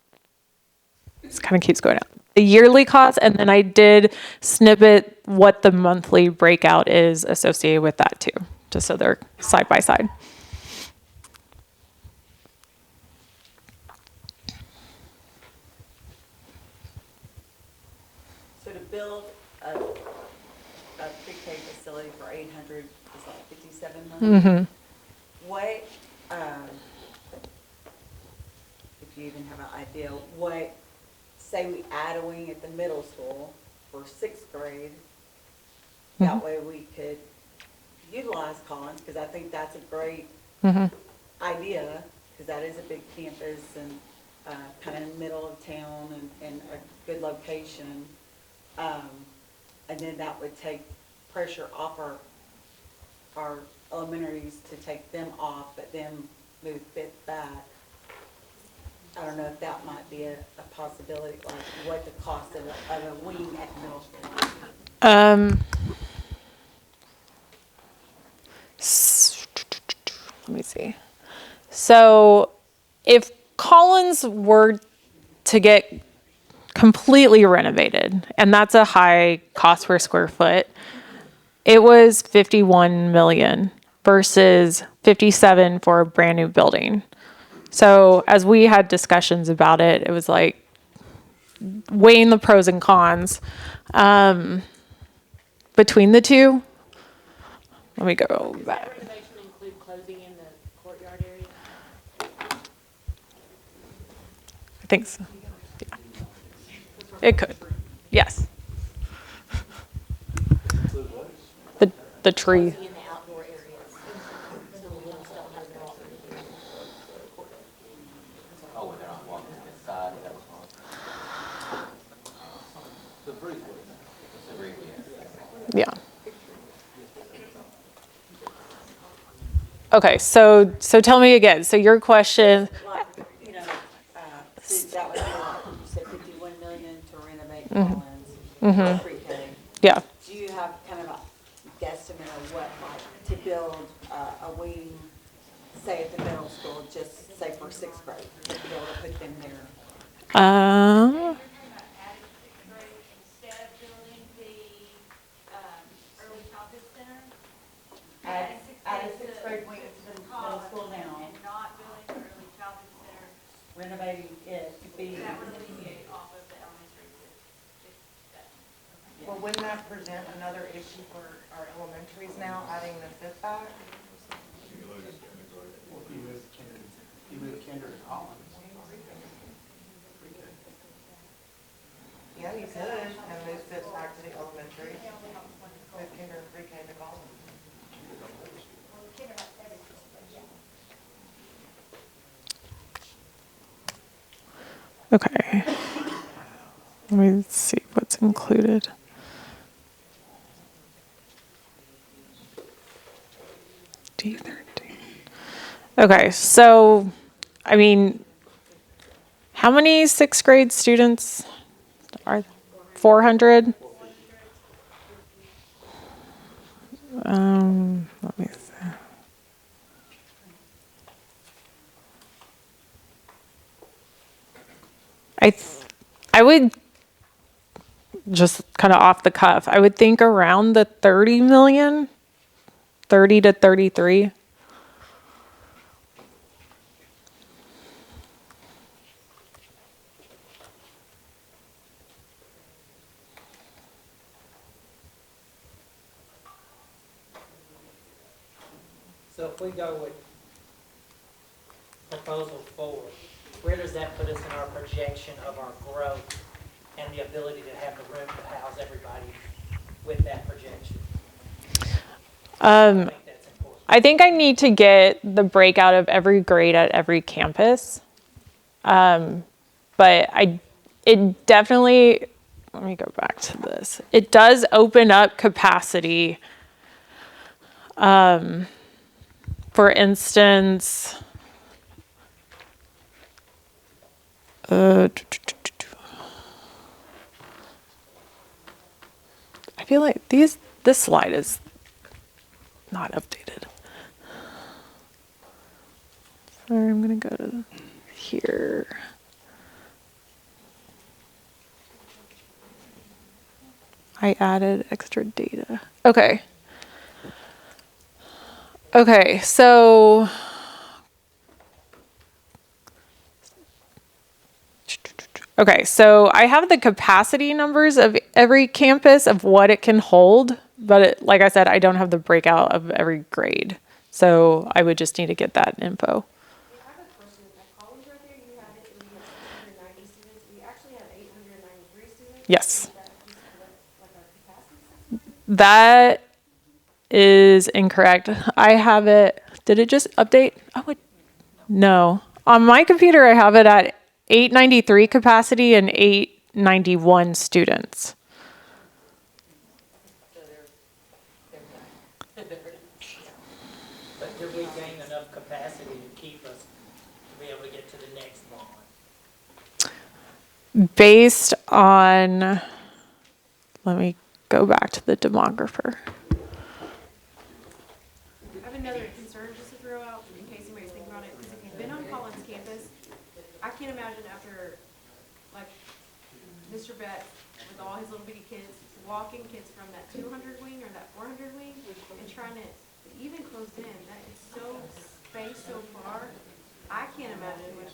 kind of keeps going up. The yearly cost, and then I did snippet what the monthly breakout is associated with that too, just so they're side by side. So to build a pre-K facility for 800, is that 57 million? Mm-hmm. What, if you even have an idea, what, say we add a wing at the middle school for 6th grade, that way we could utilize Collins, because I think that's a great idea, because that is a big campus and kind of in the middle of town and a good location. And then that would take pressure off our elementaries to take them off, but then move Fifth back. I don't know if that might be a possibility, like what the cost of a wing at middle school. Let me see. So if Collins were to get completely renovated, and that's a high cost per square foot, it was 51 million versus 57 for a brand new building. So as we had discussions about it, it was like weighing the pros and cons between the two. Let me go back. Does that renovation include closing in the courtyard area? I think so. Yeah. It could. Yes. The tree. In the outdoor areas. So the little stuff has to also be in Oh, when they're not walking inside, that was on. The brief was, the brief, Yeah. Okay, so tell me again. So your question. Like, you know, so that would be like, you said 51 million to renovate Collins, pre-K. Yeah. Do you have kind of a guesstimate of what, like, to build a wing, say at the middle school, just say for 6th grade, to be able to put them there? Instead of building the early childhood center, Add a 6th grade wing to the middle school now, and not building the early childhood center, renovating it to be. that would alleviate off of the elementary. Well, wouldn't that present another issue for our elementaries now, adding the fifth back? You move Kinder to Collins. Yeah, you could, and move fifth back to the elementary. Move kinder and pre-K to Collins. Okay. Let me see what's included. D13. Okay, so, I mean, how many 6th grade students are 400? Let me see. I would just kind of off the cuff, I would think around the 30 million, 30 to 33. So if we go with proposal 4, where does that put us in our projection of our growth and the ability to have the room to house everybody with that projection? I think that's important. I think I need to get the breakout of every grade at every campus. But it definitely, let me go back to this. It does open up capacity. For instance, I feel like this slide is not updated. Sorry, I'm going to go to here. I added extra data. Okay. Okay, so I have the capacity numbers of every campus of what it can hold, but like I said, I don't have the breakout of every grade. So I would just need to get that info. I have a question. At Collins right there, you have it, and we have 690 students. We actually have 893 students. Yes. Is that just like our capacity? That is incorrect. I have it, did it just update? No. On my computer, I have it at 893 capacity and 891 students. But do we gain enough capacity to keep us, to be able to get to the next one? Based on, let me go back to the demographer. I have another concern just to throw out in case anybody's thinking about it, because if you've been on Collins campus, I can't imagine after, like, Mr. Beck with all his little bitty kids, walking kids from that 200 wing or that 400 wing and trying to, even closed in, that is so spaced so far. I can't imagine, which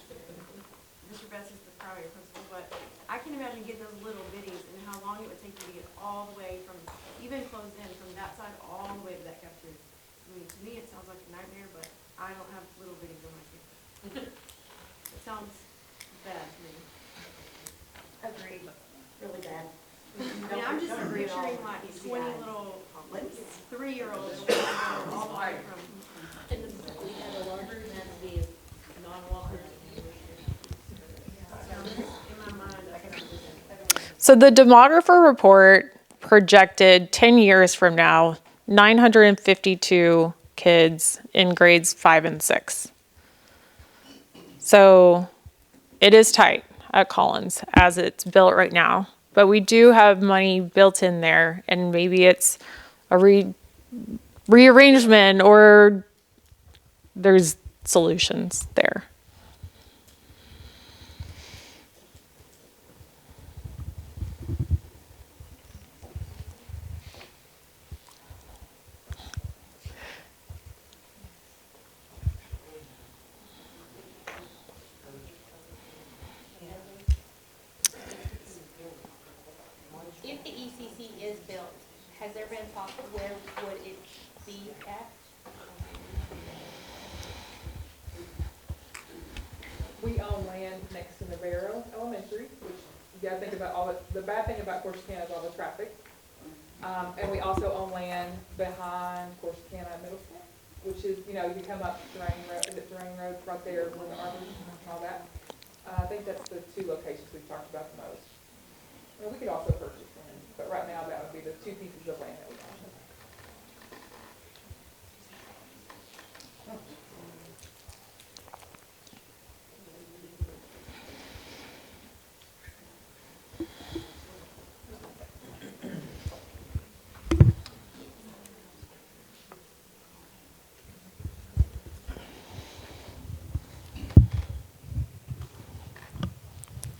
Mr. Betts is the primary principal, but I can imagine getting those little bitties and how long it would take you to get all the way from, even closed in, from that side all the way to that cafeteria. I mean, to me, it sounds like a nightmare, but I don't have little bitties on my campus. It sounds bad to me. Agreed, really bad. I mean, I'm just picturing like 20 little 3-year-olds all the way from. And we have a larger density of non-walkers. In my mind, So the demographer report projected 10 years from now, 952 kids in grades 5 and 6. So it is tight at Collins as it's built right now, but we do have money built in there, and maybe it's a rearrangement or there's solutions there. if the ECC is built, has there been talk of where would it be at? We own land next to Navarro Elementary, which you gotta think about the bad thing about Corsicana is all the traffic. And we also own land behind Corsicana Middle School, which is, you come up Drain Road, right there, where the arbor and all that. I think that's the 2 locations we've talked about the most. Well, we could also purchase land, but right now that would be the 2 pieces of land that we own.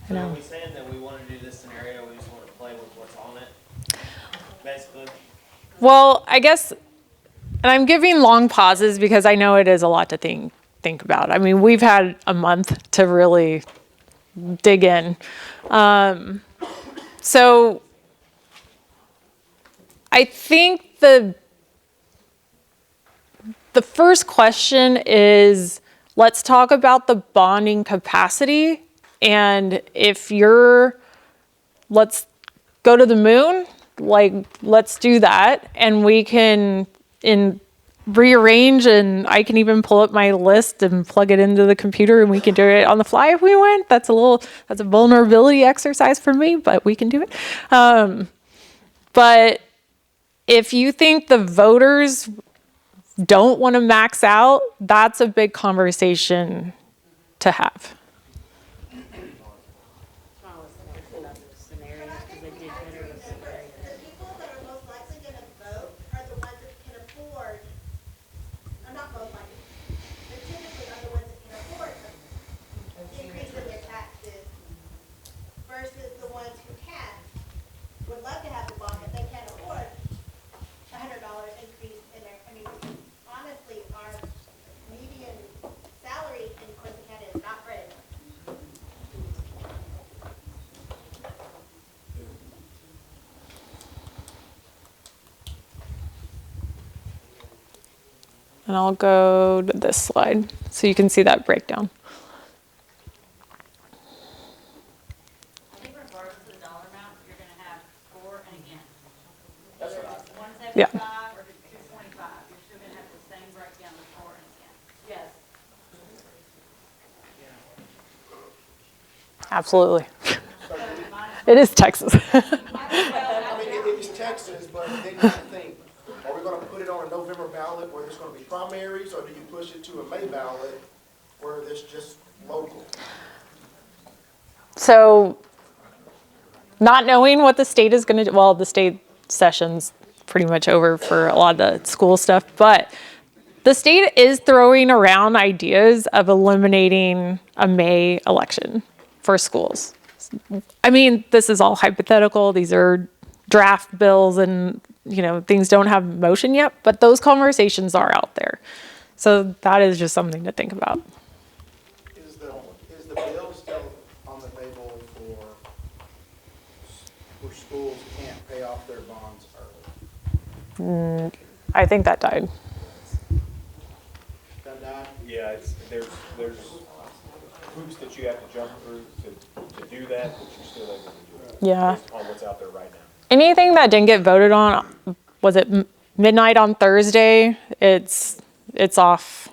So are we saying that we want to do this scenario, we just want to play with what's on it? Basically? Well, I guess, and I'm giving long pauses because I know it is a lot to think about. I mean, we've had a month to really dig in. So I think the first question is, let's talk about the bonding capacity. And if let's go to the moon, let's do that. And we can rearrange, and I can even pull up my list and plug it into the computer, and we can do it on the fly if we want. That's a vulnerability exercise for me, but we can do it. But if you think the voters don't want to max out, that's a big conversation to have. versus the ones who can't, would love to have the bond, but they can't afford $100 increase in their, I mean, because honestly, our median salary in Corsicana is not great. And I'll go to this slide so you can see that breakdown. I think regardless of the dollar amount, you're gonna have for and against. That's Whether right. it's Yeah. 175 or if it's 225, you're still gonna have the same breakdown of for and against. Yes. Absolutely. It is Texas. I mean, it's Texas, but then you think, are we gonna put it on a November ballot where there's gonna be primaries, or do you push it to a May ballot where there's just local? So, not knowing what the state is going to do, well, the state session's pretty much over for a lot of the school stuff, but the state is throwing around ideas of eliminating a May election for schools. I mean, this is all hypothetical. These are draft bills and, you know, things don't have motion yet, but those conversations are out there. So that is just something to think about. Is the bill still on the table for schools can't pay off their bonds early? I think that died. That died? Yeah, there's hoops that you have to jump through to do that, but you're still able to do it. Yeah. Based on what's out there right now. Anything that didn't get voted on, was it midnight on Thursday? It's off.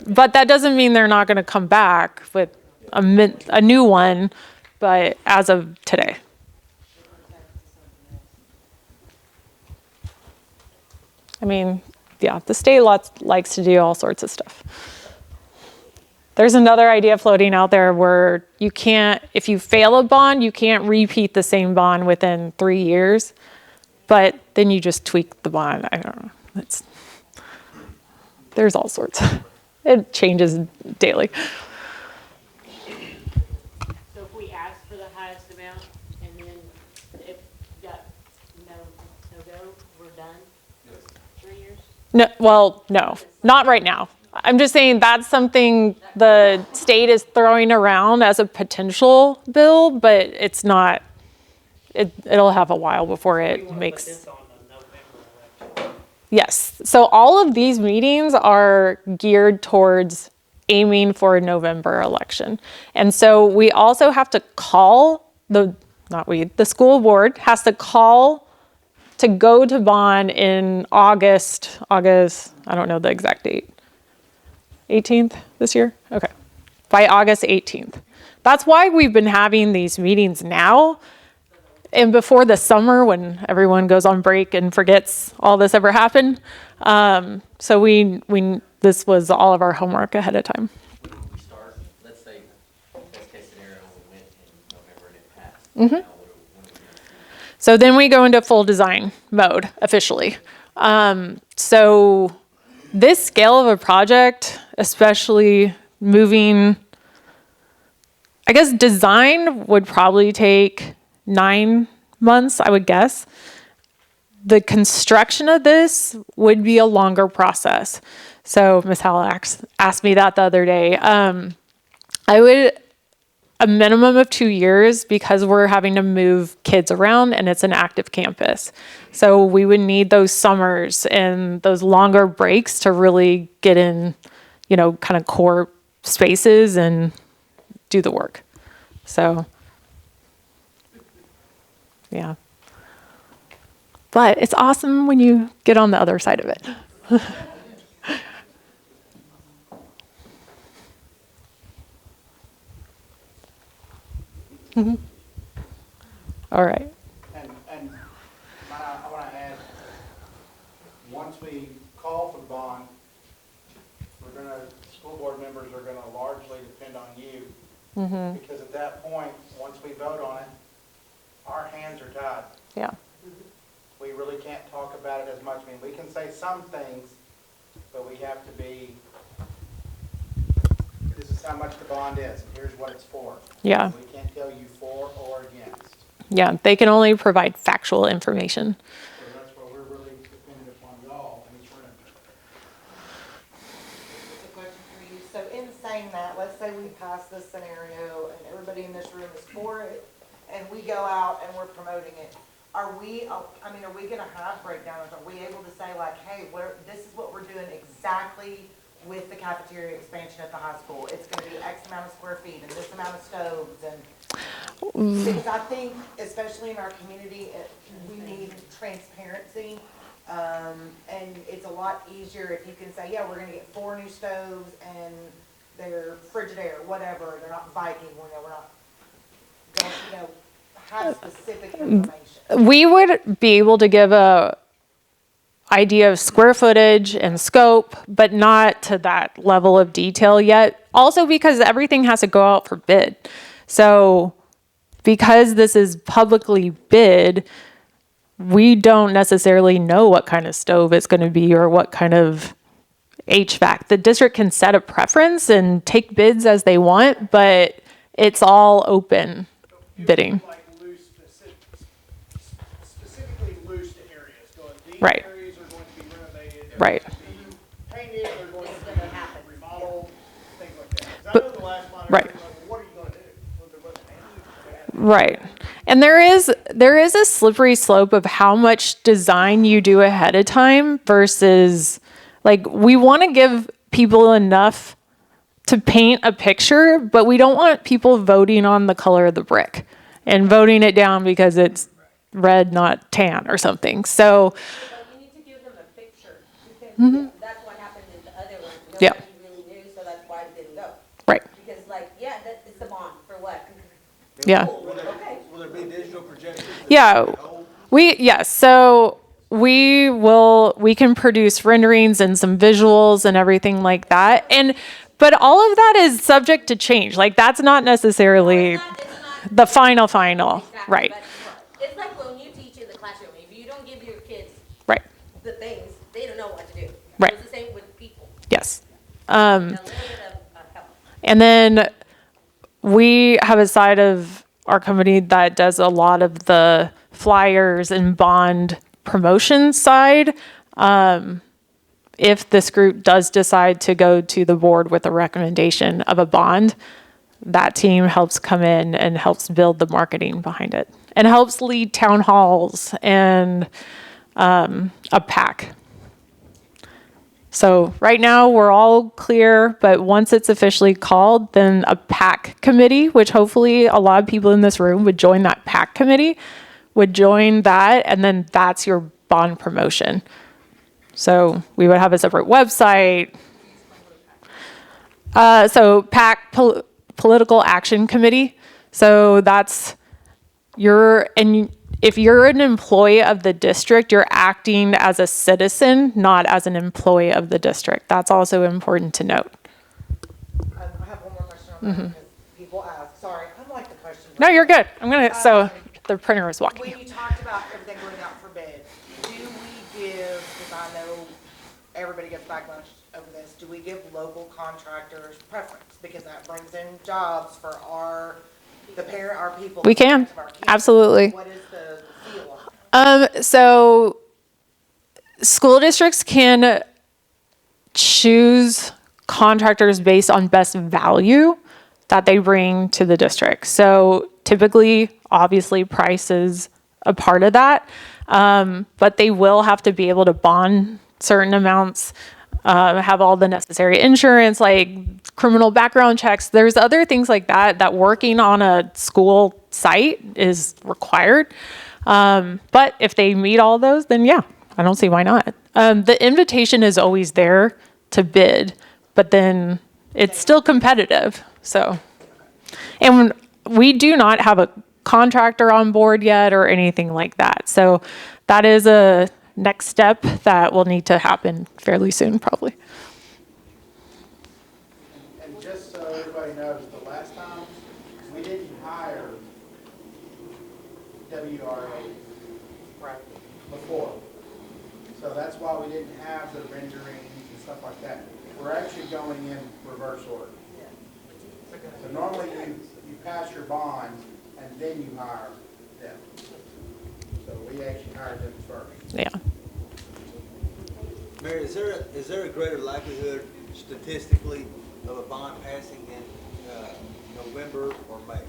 But that doesn't mean they're not going to come back with a new one, but as of today. I mean, yeah, the state likes to do all sorts of stuff. There's another idea floating out there where you can't, if you fail a bond, you can't repeat the same bond within 3 years, but then you just tweak the bond. I don't know. There's all sorts. It changes daily. So if we ask for the highest amount and then if you got no go, we're done? 3 years? No, well, no, not right now. I'm just saying that's something the state is throwing around as a potential bill, but it's not, it'll have a while before it makes. Yes, so all of these meetings are geared towards aiming for a November election. And so we also have to call, the school board has to call to go to bond in August, I don't know the exact date. 18th this year? Okay. By August 18th. That's why we've been having these meetings now and before the summer when everyone goes on break and forgets all this ever happened. So this was all of our homework ahead of time. We start, let's say, best case scenario, we went in November and it passed. Mm-hmm. Now, what do we do? So then we go into full design mode officially. So this scale of a project, especially moving, I guess design would probably take 9 months, I would guess. The construction of this would be a longer process. So Ms. Howell asked me that the other day. I would, a minimum of 2 years because we're having to move kids around and it's an active campus. So we would need those summers and those longer breaks to really get in, kind of core spaces and do the work. So, yeah. But it's awesome when you get on the other side of it. Mm-hmm. All right. And I want to add, once we call for the bond, school board members are going to largely depend on you. Mm-hmm. Because at that point, once we vote on it, our hands are tied. Yeah. We really can't talk about it as much. I mean, we can say some things, but we have to be, this is is how much the bond is, here's what it's for. Yeah. We can't tell you for or against. Yeah, they can only provide factual information. So that's why we're really dependent upon y'all in this room. It's a question for you. So in saying that, let's say we pass this scenario and everybody in this room is for it, and we go out and we're promoting it. Are we gonna have breakdowns? Are we able to say like, hey, this is what we're doing exactly with the cafeteria expansion at the high school? It's gonna be X amount of square feet and this amount of stoves and, because I think, especially in our community, we need transparency. And it's a lot easier if you can say, yeah, we're gonna get 4 new stoves and they're Frigidaire, whatever, they're not Viking, we're not, don't, have specific information. We would be able to give a idea of square footage and scope, but not to that level of detail yet. Also because everything has to go out for bid. So because this is publicly bid, we don't necessarily know what kind of stove it's going to be or what kind of HVAC. The district can set a preference and take bids as they want, but it's all open bidding. Specifically loose to areas, going, these Right. areas are going to be renovated. Right. Painted, they're going to be remodeled, things like that. 'Cause I know the last one, Right. like, well, what are you gonna do? Well, they're gonna paint it. Right. And there is a slippery slope of how much design you do ahead of time versus, like, we want to give people enough to paint a picture, but we don't want people voting on the color of the brick and voting it down because it's red, not tan or something. So You need to give them a picture, because Mhm. that's what happened in the other one. Yeah. Nobody really knew, so that's why it didn't go. Right. Because like, yeah, that is the bond, for what? Yeah. Okay. Will there be digital projectors? So we can produce renderings and some visuals and everything like that. But all of that is subject to change. Like that's not necessarily the final. Right. It's like when you teach in the classroom, if you don't give your kids Right. the things, they don't know what to do. Right. It's the same with people. Yes. A little bit of help. And then we have a side of our company that does a lot of the flyers and bond promotion side. If this group does decide to go to the board with a recommendation of a bond, that team helps come in and helps build the marketing behind it and helps lead town halls and a PAC. So right now we're all clear, but once it's officially called, then a PAC committee, which hopefully a lot of people in this room would join that PAC committee, would join that, and then that's your bond promotion. So we would have a separate website. So PAC, Political Action Committee. So that's if you're an employee of the district, you're acting as a citizen, not as an employee of the district. That's also important to note. I have one more question on that, because people ask, sorry, I'm like the question. No, you're good. So the printer is walking. When you talked about everything going out for bid, do we give, because I know everybody gets backlash over this, do we give local contractors preference? Because that brings in jobs for our people. We can, absolutely. What is the feel on that? So school districts can choose contractors based on best value that they bring to the district. So typically, obviously, price is a part of that, but they will have to be able to bond certain amounts, have all the necessary insurance, like criminal background checks. There's other things like that working on a school site is required. But if they meet all those, then yeah, I don't see why not. The invitation is always there to bid, but then it's still competitive. So, and we do not have a contractor on board yet or anything like that. So that is a next step that will need to happen fairly soon, probably. And just so everybody knows, the last time, we didn't hire WRA before. So that's why we didn't have the renderings and stuff like that. We're actually going in reverse order. So normally you pass your bonds and then you hire them. So we actually hired them first. Yeah. Mary, is there a greater likelihood statistically of a bond passing in November or May?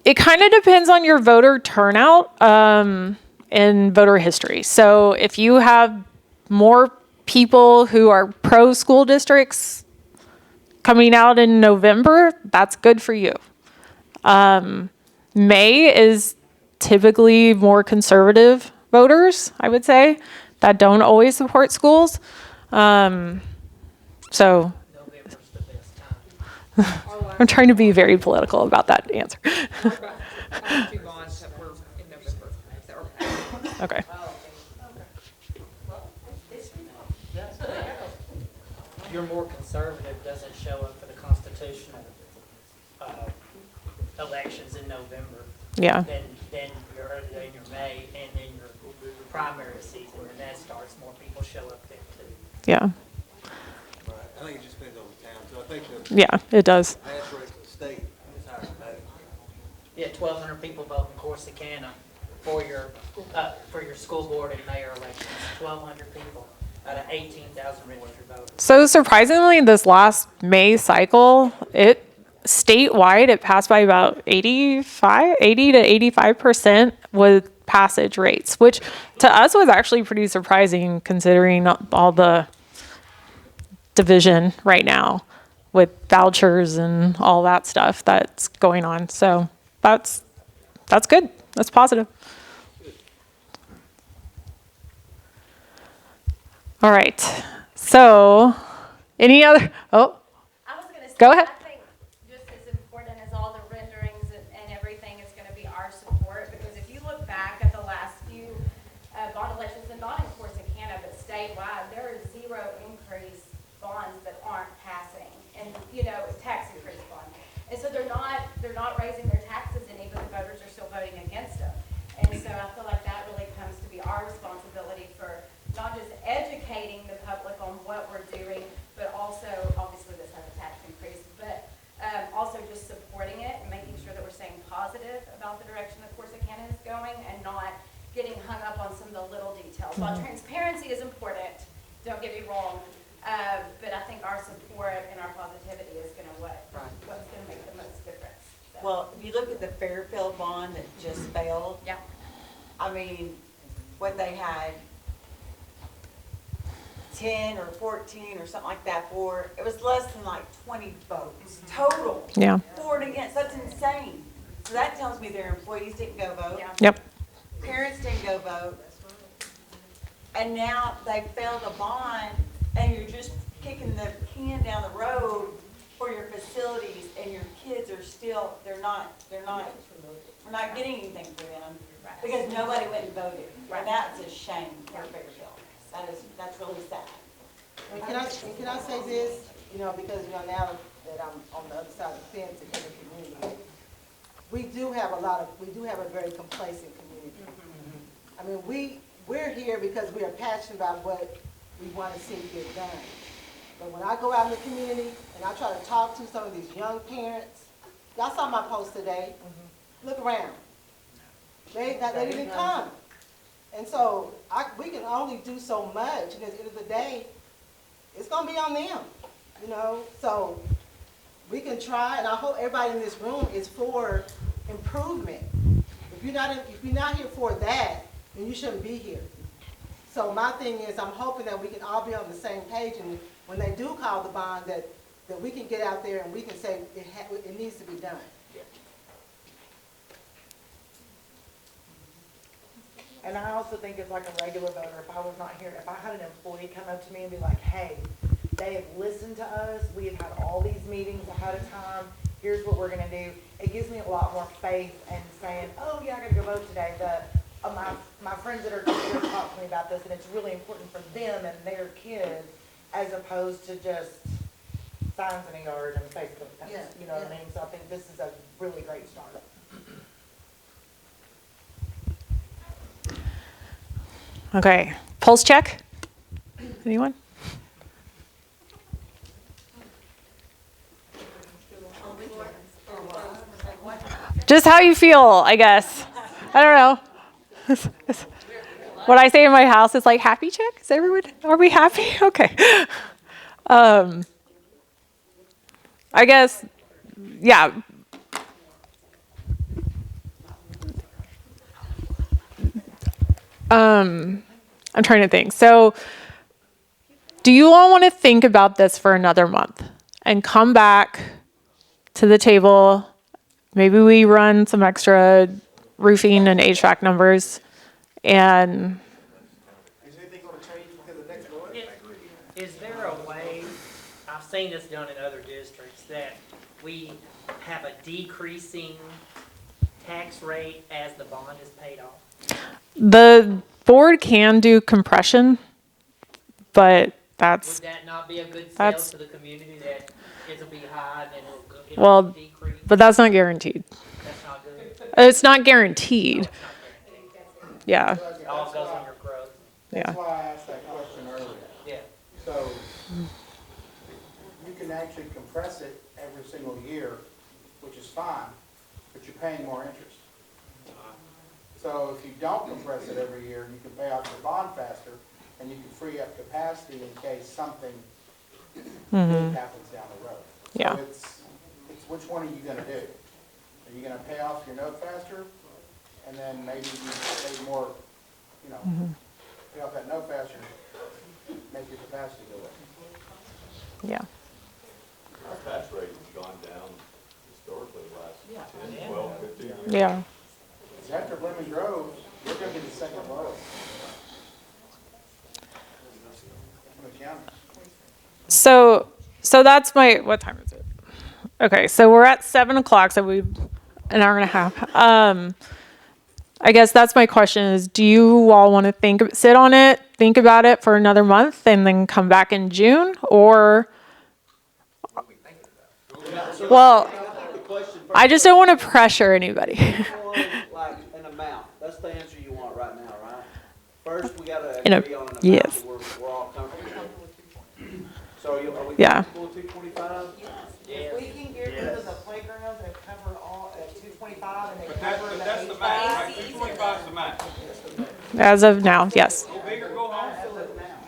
It kind of depends on your voter turnout and voter history. So if you have more people who are pro school districts coming out in November, that's good for you. May is typically more conservative voters, I would say, that don't always support schools. So I'm trying to be very political about that answer. Two bonds that were in November. That were Okay. You're more conservative doesn't show up for the constitutional elections in November. Yeah. Then your May and then your primary season, and that starts, more people show up then too. Yeah. Right. I think it just depends on the town. So I think Yeah, it does. pass rate for the state is higher than May. Yeah, 1,200 people vote in Corsicana for your school board and mayor elections. 1,200 people out of 18,000 registered voters. So surprisingly, this last May cycle, statewide, it passed by about 80 to 85% with passage rates, which to us was actually pretty surprising considering all the division right now with vouchers and all that stuff that's going on. So that's good. That's positive. All right. So any other, I was going to say, Go ahead. I think just as important as all the renderings and everything is going to be our support, because if you look back at the last few bond elections, and not in Corsicana, but statewide, there is zero increase bonds that aren't passing, and tax increase bonds. And so they're not raising their taxes any, but the voters are still voting against them. And so I feel like that really comes to be our responsibility for not just educating the public on what we're doing, but also, obviously this has a tax increase, but also just supporting it and making sure that we're staying positive about the direction that Corsicana is going and not getting hung up on some of the little details. While transparency is important, don't get me wrong, but I think our support and our positivity is going to what's going to make the most difference. So. Well, if you look at the Fairfield bond that just failed. Yeah. I mean, what they had 10 or 14 or something like that for, it was less than like 20 votes total. Yeah. For and against, that's insane. So that tells me their employees didn't go vote. Yep. Parents didn't go vote. And now they failed a bond and you're just kicking the can down the road for your facilities and your kids are still, we're not getting anything for them because nobody went and voted. And that's a shame for Fairfield. That's really sad. And can I say this, because, now that I'm on the other side of the fence in the community, we do have a very complacent community. I mean, we're here because we are passionate about what we want to see get done. But when I go out in the community and I try to talk to some of these young parents, y'all saw my post today, look around. They didn't come. And so we can only do so much, and at the end of the day, it's going to be on them, So we can try, and I hope everybody in this room is for improvement. If you're not here for that, then you shouldn't be here. So my thing is, I'm hoping that we can all be on the same page, and when they do call the bond, that we can get out there and we can say it needs to be done. And I also think as like a regular voter, if I was not here, if I had an employee come up to me and be like, hey, they have listened to us, we have had all these meetings ahead of time, here's what we're gonna do, it gives me a lot more faith in saying, oh yeah, I gotta go vote today. My friends that are here talk to me about this, and it's really important for them and their kids, as opposed to just signs in a yard and Facebook posts, you know what I mean? So I think this is a really great start. Okay. Pulse check? Anyone? Just how you feel, I guess. I don't know. What I say in my house is like, happy check? Is everyone, are we happy? Okay. I guess, yeah. I'm trying to think. So, do you all want to think about this for another month and come back to the table? Maybe we run some extra roofing and HVAC numbers, and Is there a way, I've seen this done in other districts, that we have a decreasing tax rate as the bond is paid off? the board can do compression, but that's Would that not be a good sell that's- to the community, that it'll be high and then well, it'll decrease? but that's not guaranteed. That's not good. It's not guaranteed. Yeah. It all goes on your growth. Yeah. That's why I asked that question earlier. Yeah. So you can actually compress it every single year, which is fine, but you're paying more interest. So if you don't compress it every year, you can pay off your bond faster, and you can free up capacity in case something big happens down the road. Yeah. So it's which one are you gonna do? Are you gonna pay off your note faster, and then maybe you pay more, pay off that note faster, make your capacity go up? Yeah. Our tax rate has gone down historically the last 10, 12, 15 years. Yeah. After Blooming Grove, we're gonna be the second lowest. In the county. So that's my, what time is it? Okay, so we're at 7 o'clock, so we, an hour and a half. I guess that's my question is, do you all want to sit on it, think about it for another month and then come back in June, or? Well, I just don't want to pressure anybody. Like an amount, that's the answer you want right now, right? First, we gotta In a- agree on an amount yes. that we're all comfortable with. So are we Yeah. comfortable with 225? If we can get rid of the playgrounds and cover all at 225 and they cover the That's the HVAC. max, right? 225 is the max. As of now, yes. Go big or go home.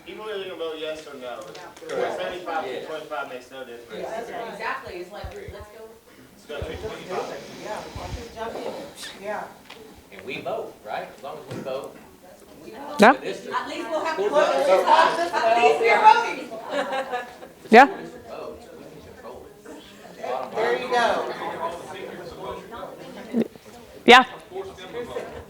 People are either gonna vote yes or no. 75 to 25 makes no difference. Exactly, it's like, let's go. Let's go 225. Yeah, let's just jump in. Yeah. And we vote, right? As long as we vote. Yeah. At least we'll have to vote. At least we're voting. Yeah. There you go. Yeah.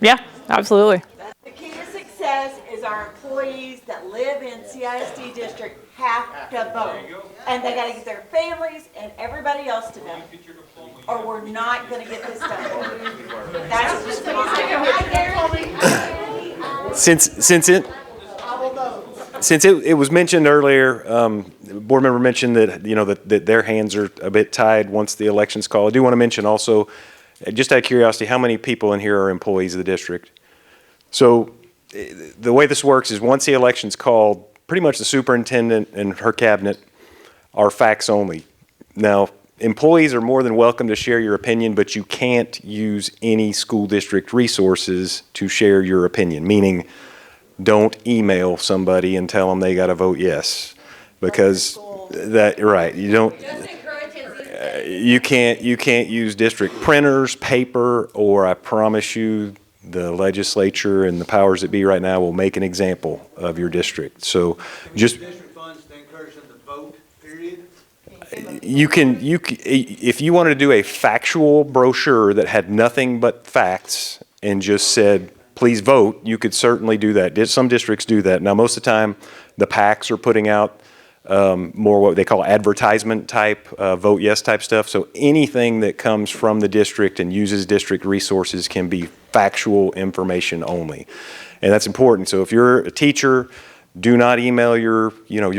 Yeah, absolutely. The key to success is our employees that live in CISD district have to vote. And they gotta get their families and everybody else to vote. Or we're not gonna get this done. That's just Since it was mentioned earlier, the board member mentioned that, that their hands are a bit tied once the election's called. I do want to mention also, just out of curiosity, how many people in here are employees of the district? So the way this works is once the election's called, pretty much the superintendent and her cabinet are facts only. Now, employees are more than welcome to share your opinion, but you can't use any school district resources to share your opinion, meaning don't email somebody and tell them they got to vote yes, because you don't. You can't use district printers, paper, or I promise you, the legislature and the powers that be right now will make an example of your district. So just. District funds to encourage them to vote, period. If you wanted to do a factual brochure that had nothing but facts and just said, please vote, you could certainly do that. Some districts do that. Now, most of the time, the PACs are putting out more what they call advertisement type, vote yes type stuff. So anything that comes from the district and uses district resources can be factual information only. And that's important. So if you're a teacher, do not email your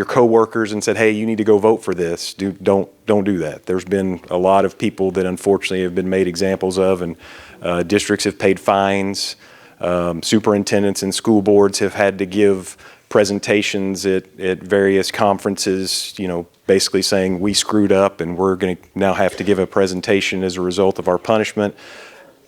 coworkers and said, hey, you need to go vote for this. Don't do that. There's been a lot of people that unfortunately have been made examples of, and districts have paid fines. Superintendents and school boards have had to give presentations at various conferences, basically saying we screwed up and we're going to now have to give a presentation as a result of our punishment.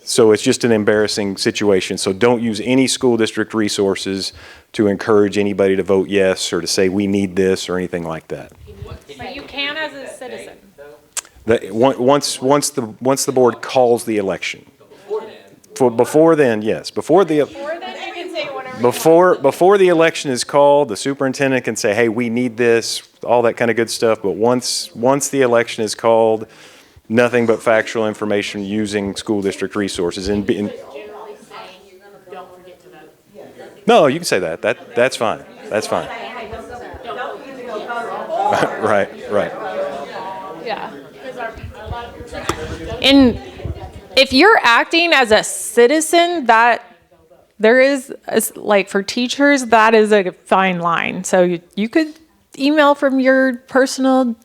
So it's just an embarrassing situation. So don't use any school district resources to encourage anybody to vote yes or to say we need this or anything like that. But you can as a citizen. Once the board calls the election. Before then, yes. Before the election is called, the superintendent can say, hey, we need this, all that kind of good stuff. But once the election is called, nothing but factual information using school district resources. No, you can say that. That's fine. That's fine. Right. Yeah. And if you're acting as a citizen, that there is, like for teachers, that is a fine line. So you could email from your personal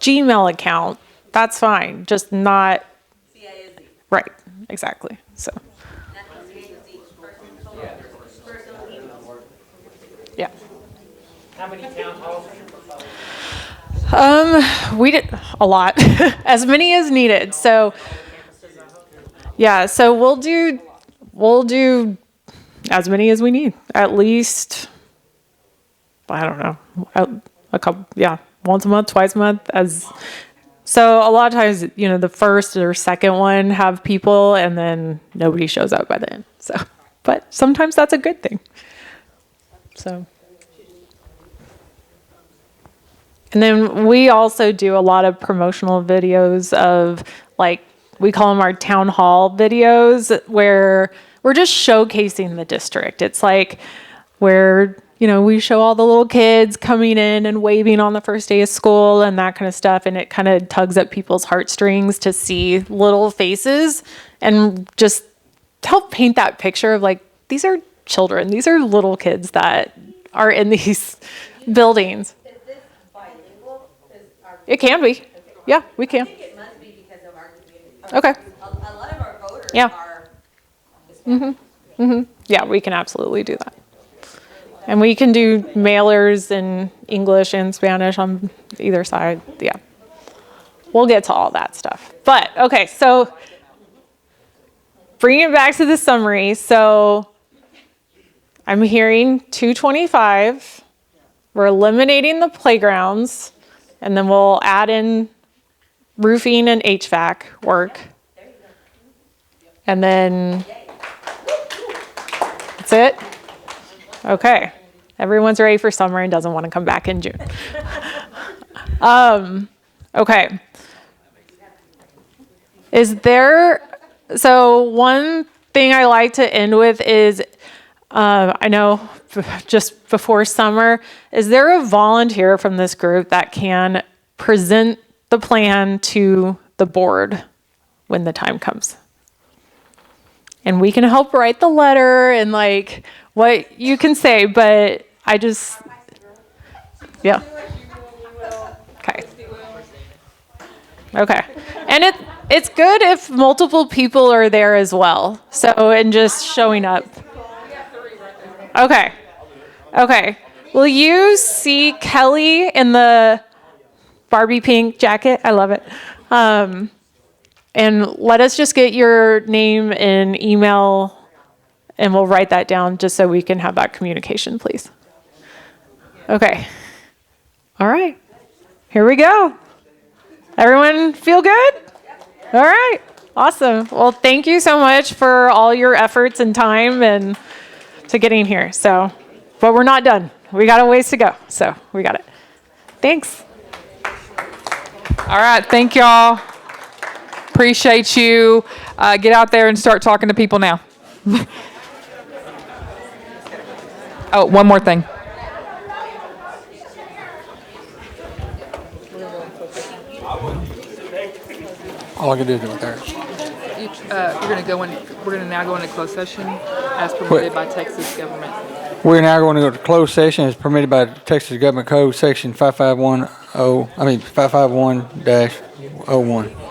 Gmail account. That's fine. Just not. Right. Exactly. So. Yeah. How many town halls are you proposing? We did a lot, as many as needed. So, yeah. So we'll do as many as we need. At least, I don't know, a couple. Yeah, once a month, twice a month. So a lot of times, the first or second one have people, and then nobody shows up by the end. So, but sometimes that's a good thing. So. And then we also do a lot of promotional videos of, like, we call them our town hall videos, where we're just showcasing the district. It's like where, we show all the little kids coming in and waving on the first day of school and that kind of stuff. And it kind of tugs at people's heartstrings to see little faces and just help paint that picture of, like, these are children. These are little kids that are in these buildings. It can be. Yeah, we can. I think it must be because of our community. Okay. A lot of our voters Yeah. are Hispanic. Yeah, we can absolutely do that. And we can do mailers in English and Spanish on either side. Yeah. We'll get to all that stuff. But, okay, so bringing it back to the summary. So I'm hearing 225. We're eliminating the playgrounds. And then we'll add in roofing and HVAC work. And then that's it. Okay. Everyone's ready for summer and doesn't want to come back in June. Okay. So one thing I like to end with is, I know just before summer, is there a volunteer from this group that can present the plan to the board when the time comes? And we can help write the letter and, like, what you can say, but yeah. Okay. And it's good if multiple people are there as well. So, and just showing up. Okay. Will you see Kelly in the Barbie pink jacket? I love it. And let us just get your name and email, and we'll write that down just so we can have that communication, please. Okay. All right. Here we go. Everyone feel good? All right. Awesome. Well, thank you so much for all your efforts and time and to getting here. So, but we're not done. We got a ways to go. So we got it. Thanks. All right. Thank y'all. Appreciate you. Get out there and start talking to people now. Oh, one more thing. All I can do is do it there. We're gonna now go into closed session as permitted by Texas government. We're now going to go to closed session as permitted by Texas Government Code Section 551-01.